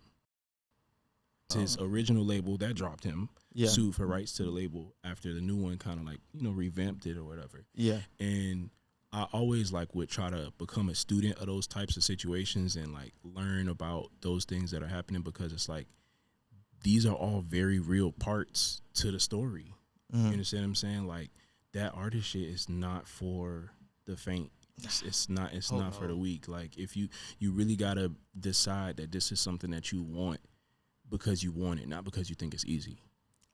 His original label that dropped him Yeah. sued for rights to the label after the new one kind of like, you know, revamped it or whatever. Yeah. And I always like would try to become a student of those types of situations and like learn about those things that are happening, because it's like these are all very real parts to the story. You understand what I'm saying? Like that artist shit is not for the faint. It's not for the weak. Like if you really gotta decide that this is something that you want because you want it, not because you think it's easy.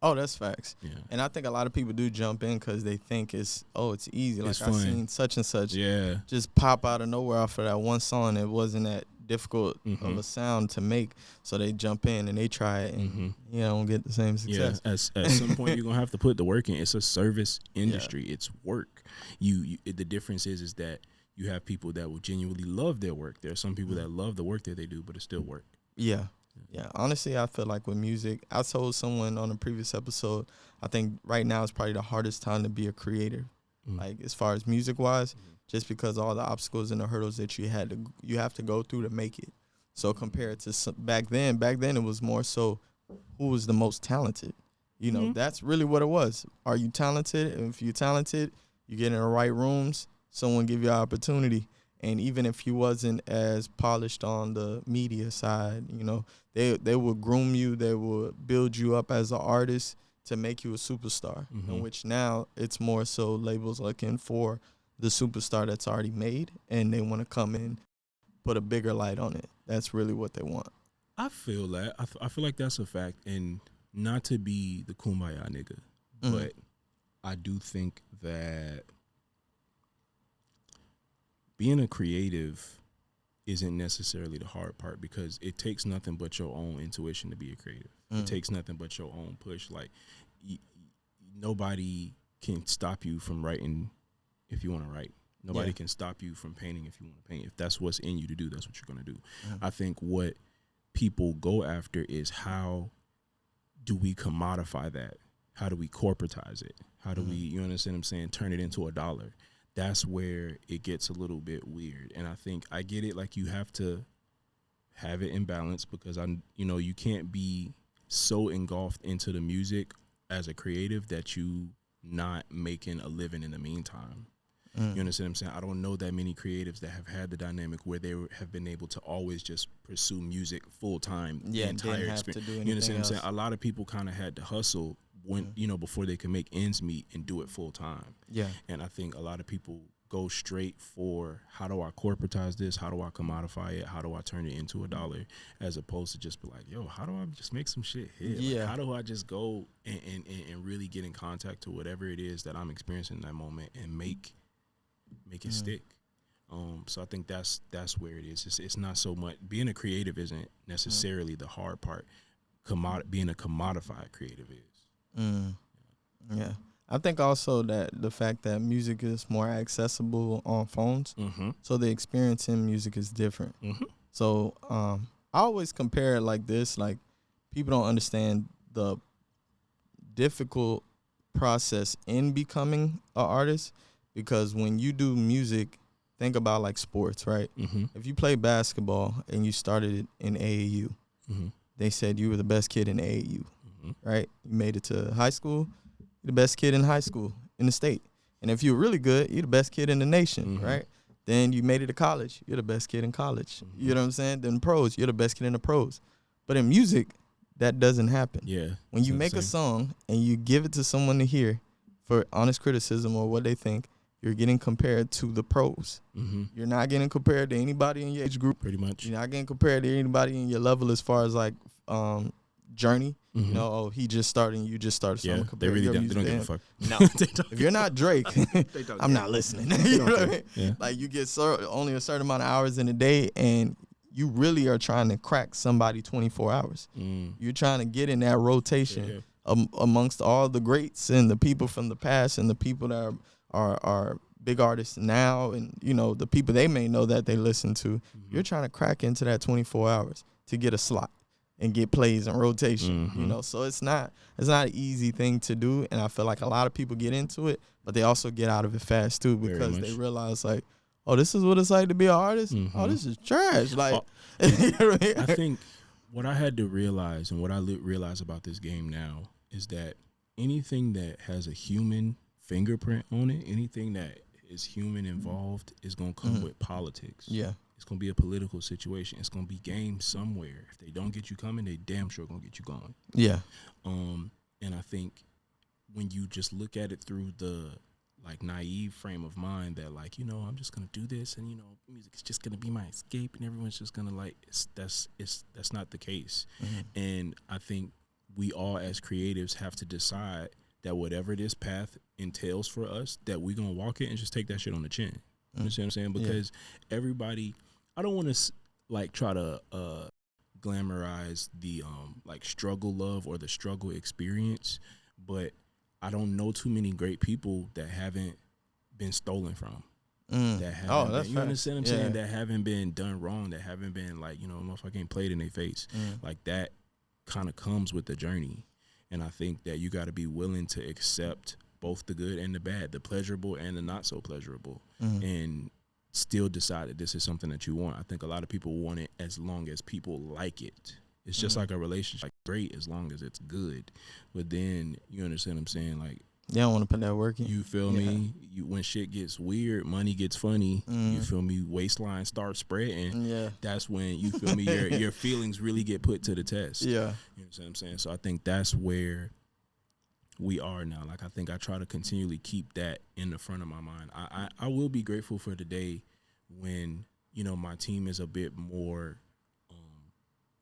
Oh, that's facts. Yeah. And I think a lot of people do jump in because they think it's easy. Like It's I fun. seen such and such Yeah. just pop out of nowhere off of that one song. It wasn't that difficult of a sound to make, so they jump in and they try it, and don't get the same success. Yeah, at some point you're gonna have to put the work in. It's a service industry. It's work. The difference is that you have people that will genuinely love their work. There are some people that love the work that they do, but it's still work. Yeah. Honestly, I feel like with music, I told someone on a previous episode, I think right now is probably the hardest time to be a creator, like as far as music wise, just because all the obstacles and the hurdles that you have to go through to make it. So compared to back then it was more so who was the most talented. You know, that's really what it was. Are you talented? If you're talented, you get in the right rooms, someone give you an opportunity. And even if you wasn't as polished on the media side, you know, they would groom you, they would build you up as an artist to make you a superstar. In which now it's more so labels looking for the superstar that's already made, and they want to come in, put a bigger light on it. That's really what they want. I feel that. I feel like that's a fact. And not to be the kumbaya nigga, but I do think that being a creative isn't necessarily the hard part, because it takes nothing but your own intuition to be a creative. It takes nothing but your own push. Like nobody can stop you from writing if you want to write. Nobody can stop you from painting if you want to paint. If that's what's in you to do, that's what you're going to do. I think what people go after is, how do we commodify that? How do we corporatize it? How do we, you understand what I'm saying, turn it into $1? That's where it gets a little bit weird. And I think I get it. Like, you have to have it in balance, because you can't be so engulfed into the music as a creative that you not making a living in the meantime. You understand what I'm saying? I don't know that many creatives that have had the dynamic where they have been able to always just pursue music full time. The entire experience. You understand what I'm saying? A lot of people kind of had to hustle when before they could make ends meet and do it full time. Yeah. And I think a lot of people go straight for, how do I corporatize this? How do I commodify it? How do I turn it into $1? As opposed to just be like, yo, how do I just make some shit hit? Yeah. Like, how do I just go and really get in contact to whatever it is that I'm experiencing in that moment and make it stick. So I think that's where it is. It's not so much being a creative isn't necessarily the hard part. Being a commodified creative is. Yeah. I think also that the fact that music is more accessible on phones, so the experience in music is different. So I always compare it like this. Like, people don't understand the difficult process in becoming an artist. Because when you do music, think about like sports, right? If you play basketball and you started it in AAU, they said you were the best kid in AAU, right? You made it to high school, you're the best kid in high school in the state. And if you're really good, you're the best kid in the nation, right? Then you made it to college, you're the best kid in college. You know what I'm saying? Then pros, you're the best kid in the pros. But in music, that doesn't happen. Yeah. When you make a song and you give it to someone to hear for honest criticism or what they think, you're getting compared to the pros. You're not getting compared to anybody in your age group. Pretty much. You're not getting compared to anybody in your level as far as like journey. You know, oh, he just started and you just started. So they really don't. They don't give a fuck. No. If you're not Drake, I'm not listening. You know what I mean? Yeah. Like, you get only a certain amount of hours in a day, and you really are trying to crack somebody 24 hours. You're trying to get in that rotation amongst all the greats and the people from the past and the people that are big artists now, and the people they may know that they listen to. You're trying to crack into that 24 hours to get a slot and get plays and rotation. So it's not an easy thing to do, and I feel like a lot of people get into it, but they also get out of it fast too, because they realize like, oh, this is what it's like to be an artist. Oh, this is trash. Like, I think what I had to realize and what I realize about this game now is that anything that has a human fingerprint on it, anything that is human involved, is going to come with politics. Yeah. It's going to be a political situation. It's going to be gamed somewhere. If they don't get you coming, they damn sure going to get you going. Yeah. And I think when you just look at it through the like naive frame of mind that like, you know, I'm just going to do this and, you know, music is just going to be my escape and everyone's just going to like, that's not the case. And I think we all as creatives have to decide that whatever this path entails for us, that we're going to walk it and just take that shit on the chin. You know what I'm saying? Because everybody, I don't want to like try to glamorize the like struggle love or the struggle experience, but I don't know too many great people that haven't been stolen from. That haven't been, you understand what I'm saying? That haven't been done wrong, that haven't been like, you know, motherfucking played in their face. Like that kind of comes with the journey. And I think that you got to be willing to accept both the good and the bad, the pleasurable and the not so pleasurable, and still decide that this is something that you want. I think a lot of people want it as long as people like it. It's just like a relationship, great as long as it's good. But then, you understand what I'm saying? Like, they don't want to put that work in. You feel me? When shit gets weird, money gets funny. You feel me? Waistline starts spreading. Yeah, that's when you feel me. Your feelings really get put to the test. Yeah, you know what I'm saying. So I think that's where we are now. Like I think I try to continually keep that in the front of my mind. I will be grateful for the day when, you know, my team is a bit more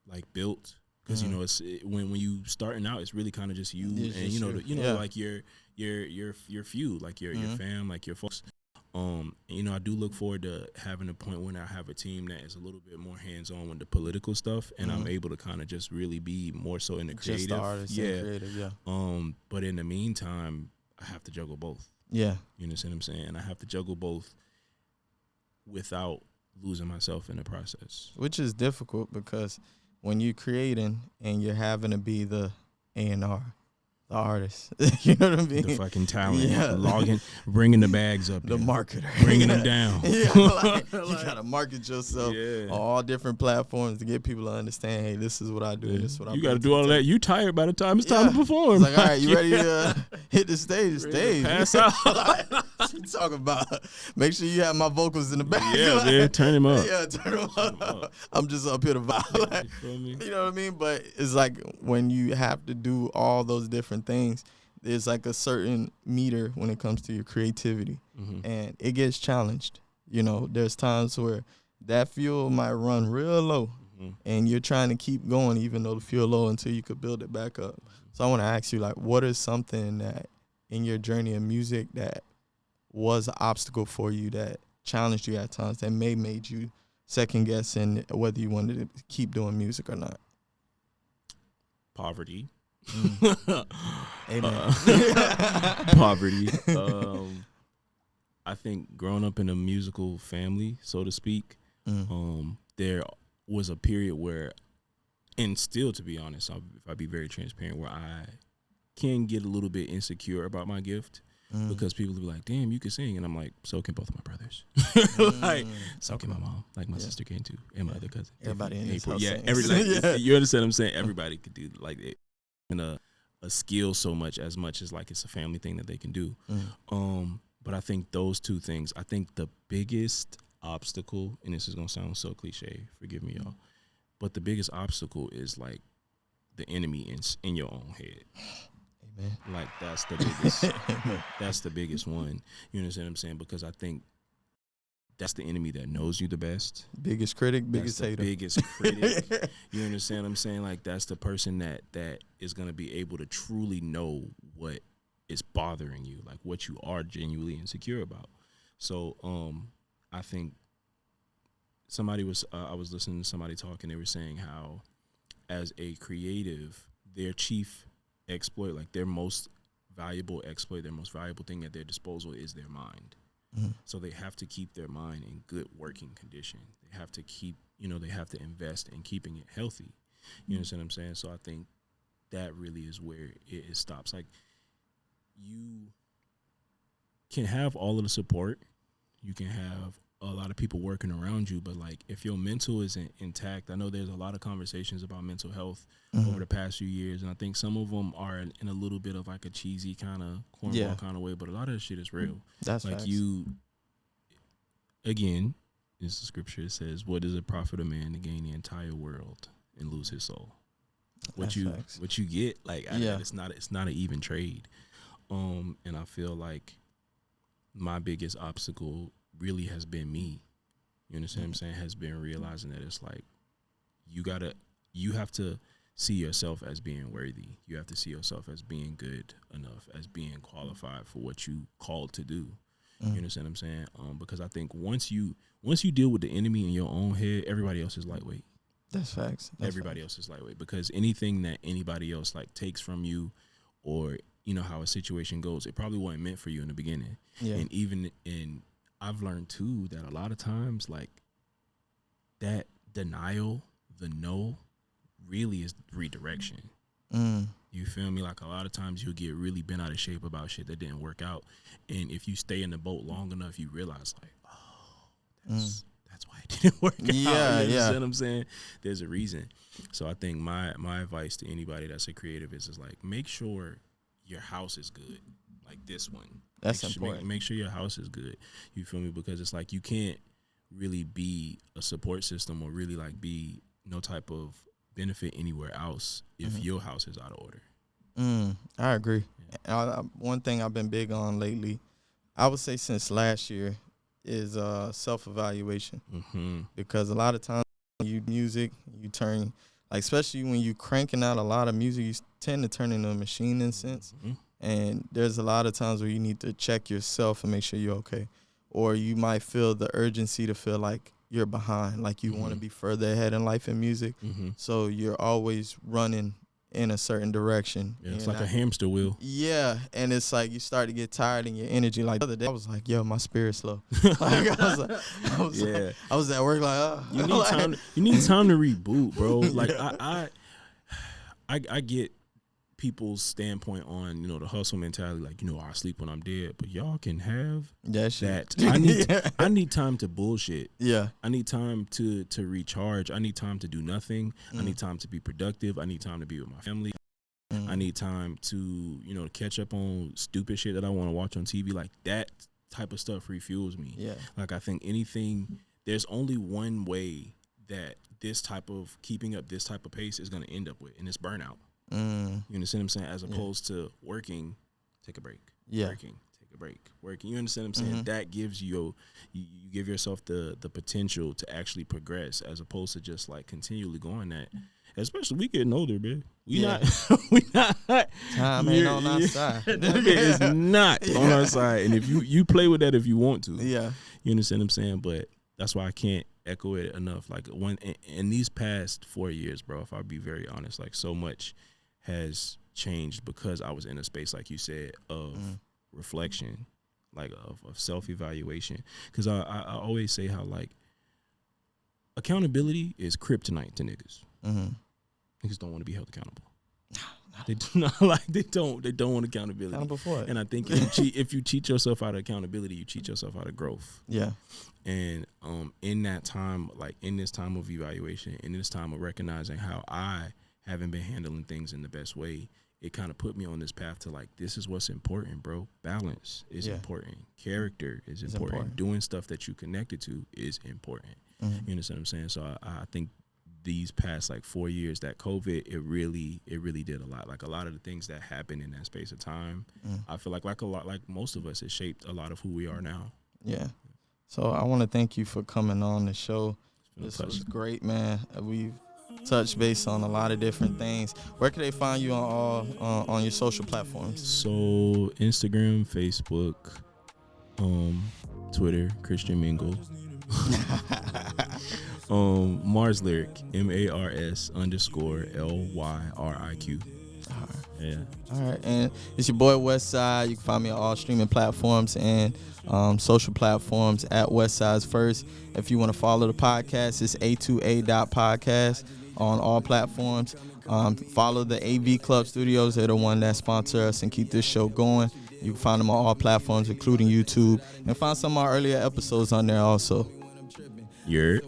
like built. Because you know, it's when you starting out, it's really kind of just you and you know like your few, like your fam, like your folks. You know, I do look forward to having a point when I have a team that is a little bit more hands on with the political stuff, and I'm able to kind of just really be more so in the creative. Just the artist, and creative, But in the meantime, I have to juggle both. Yeah, you understand what I'm saying? I have to juggle both without losing myself in the process, which is difficult because when you're creating and you're having to be the A&R, the artist, you know what I mean? The fucking talent, logging, bringing the bags up, the marketer, bringing them down. Like, you gotta market yourself on all different platforms to get people to understand. Hey, this is what I do. This is what I. You gotta do all that. You tired by the time it's time to perform. It's like, all right, you ready to hit the stage? Pass out. What you talking about? Make sure you have my vocals in the back. Yeah, man, turn him up. Yeah, turn him up. I'm just up here to vibe. Like, you know what I mean? But it's like when you have to do all those different things, there's like a certain meter when it comes to your creativity, and it gets challenged. You know, there's times where that fuel might run real low, and you're trying to keep going even though the fuel low until you could build it back up. So I want to ask you, like, what is something that in your journey of music that was an obstacle for you, that challenged you at times, that made you second guessing whether you wanted to keep doing music or not? Poverty. Amen. Poverty. I think growing up in a musical family, so to speak, there was a period where, and still, to be honest, if I be very transparent, where I can get a little bit insecure about my gift. Because people will be like, damn, you can sing. And I'm like, so can both of my brothers. Like, so can my mom. Like, my sister can too. And my other cousin. Everybody in this house you understand what I'm saying? Everybody could do, like, it. And a skill so much as like it's a family thing that they can do. But I think those two things, I think the biggest obstacle, and this is going to sound so cliche, forgive me, y'all, but the biggest obstacle is, like, the enemy in your own head. Like that's the biggest that's the biggest one. You understand what I'm saying? Because I think that's the enemy that knows you the best. Biggest critic, biggest hater. Biggest critic. You understand what I'm saying? Like that's the person that is gonna be able to truly know what is bothering you, like what you are genuinely insecure about. So I think I was listening to somebody talk and they were saying how as a creative, their chief exploit, like their most valuable exploit, their most valuable thing at their disposal is their mind. So they have to keep their mind in good working condition. They have to keep, they have to invest in keeping it healthy. You understand what I'm saying? So I think that really is where it stops. Like you can have all of the support. You can have a lot of people working around you, but like if your mental isn't intact, I know there's a lot of conversations about mental health over the past few years, and I think some of them are in a little bit of like a cheesy kind of cornball kind of way, but a lot of this shit is real. That's like facts. You, again, is the scripture, it says, "What does it profit a man to gain the entire world and lose his soul?" What you get, like, it's not an even trade. And I feel like my biggest obstacle really has been me. You understand what I'm saying? Has been realizing that it's like you have to see yourself as being worthy. You have to see yourself as being good enough, as being qualified for what you called to do. You understand what I'm saying? Because I think once you deal with the enemy in your own head, everybody else is lightweight. That's facts. Everybody else is lightweight, because anything that anybody else like takes from you, or you know how a situation goes, it probably wasn't meant for you in the beginning. Yeah. And I've learned too that a lot of times, like, that denial, the no, really is redirection. You feel me? Like, a lot of times you'll get really bent out of shape about shit that didn't work out, and if you stay in the boat long enough, you realize like, oh, that's why it didn't work out. You understand what I'm saying? There's a reason. So I think my advice to anybody that's a creative is like, make sure your house is good. Like this one. That's important. Make sure your house is good. You feel me? Because it's like you can't really be a support system or really like be no type of benefit anywhere else if your house is out of order. I agree. Yeah. One thing I've been big on lately, I would say since last year, is self-evaluation. Because a lot of times when you music, you turn, like, especially when you cranking out a lot of music, you tend to turn into a machine in a sense. And there's a lot of times where you need to check yourself and make sure you're okay. Or you might feel the urgency to feel like you're behind, like you want to be further ahead in life and music. So you're always running in a certain direction. Yeah, it's like a hamster wheel. Yeah, and it's like you start to get tired in your energy. Like the other day, I was like, yo, my spirit's low. Like, I was at work like, oh. You need time. You need time to reboot, bro. Like I get people's standpoint on, you know, the hustle mentality. Like, you know, I sleep when I'm dead, but y'all can have that. I need time to bullshit. Yeah, I need time to recharge. I need time to do nothing. I need time to be productive. I need time to be with my family. I need time to, you know, catch up on stupid shit that I want to watch on TV. Like, that type of stuff refuels me. Yeah, like, I think there's only one way that this type of keeping up this type of pace is going to end up with, and it's burnout. You understand what I'm saying? As opposed to working, take a break. Working, take a break. Working. You understand what I'm saying? That gives you give yourself the potential to actually progress, as opposed to just like continually going that. Especially we getting older, man. We not time ain't on our side. It's not on our side. And if you play with that if you want to. Yeah. You understand what I'm saying? But that's why I can't echo it enough. Like, when in these past 4 years, bro, if I'll be very honest, like, so much has changed because I was in a space, like you said, of reflection, like of self-evaluation. Because I always say how, like, accountability is kryptonite to niggas. Niggas don't want to be held accountable. They do not like. They don't want accountability. Accountable for it. And I think if you cheat yourself out of accountability, you cheat yourself out of growth. Yeah. And in that time, like in this time of evaluation, in this time of recognizing how I haven't been handling things in the best way, it kind of put me on this path to like, this is what's important, bro. Balance is important. Character is important. Doing stuff that you connected to is important. You understand what I'm saying? So I think these past like 4 years, that COVID, it really did a lot. Like, a lot of the things that happened in that space of time, I feel like most of us, it shaped a lot of who we are now. Yeah. So I want to thank you for coming on the show. This was great, man. We've touched base on a lot of different things. Where can they find you on your social platforms? So Instagram, Facebook, Twitter, Christian Mingle. Mars Lyriq, MARS_LYRIQ. Yeah. All right, and it's your boy Westside. You can find me on all streaming platforms and social platforms at Westside's First. If you want to follow the podcast, it's a2a.podcast on all platforms. Follow the AV Club Studios. They're the one that sponsor us and keep this show going. You can find them on all platforms, including YouTube, and find some of our earlier episodes on there also. You're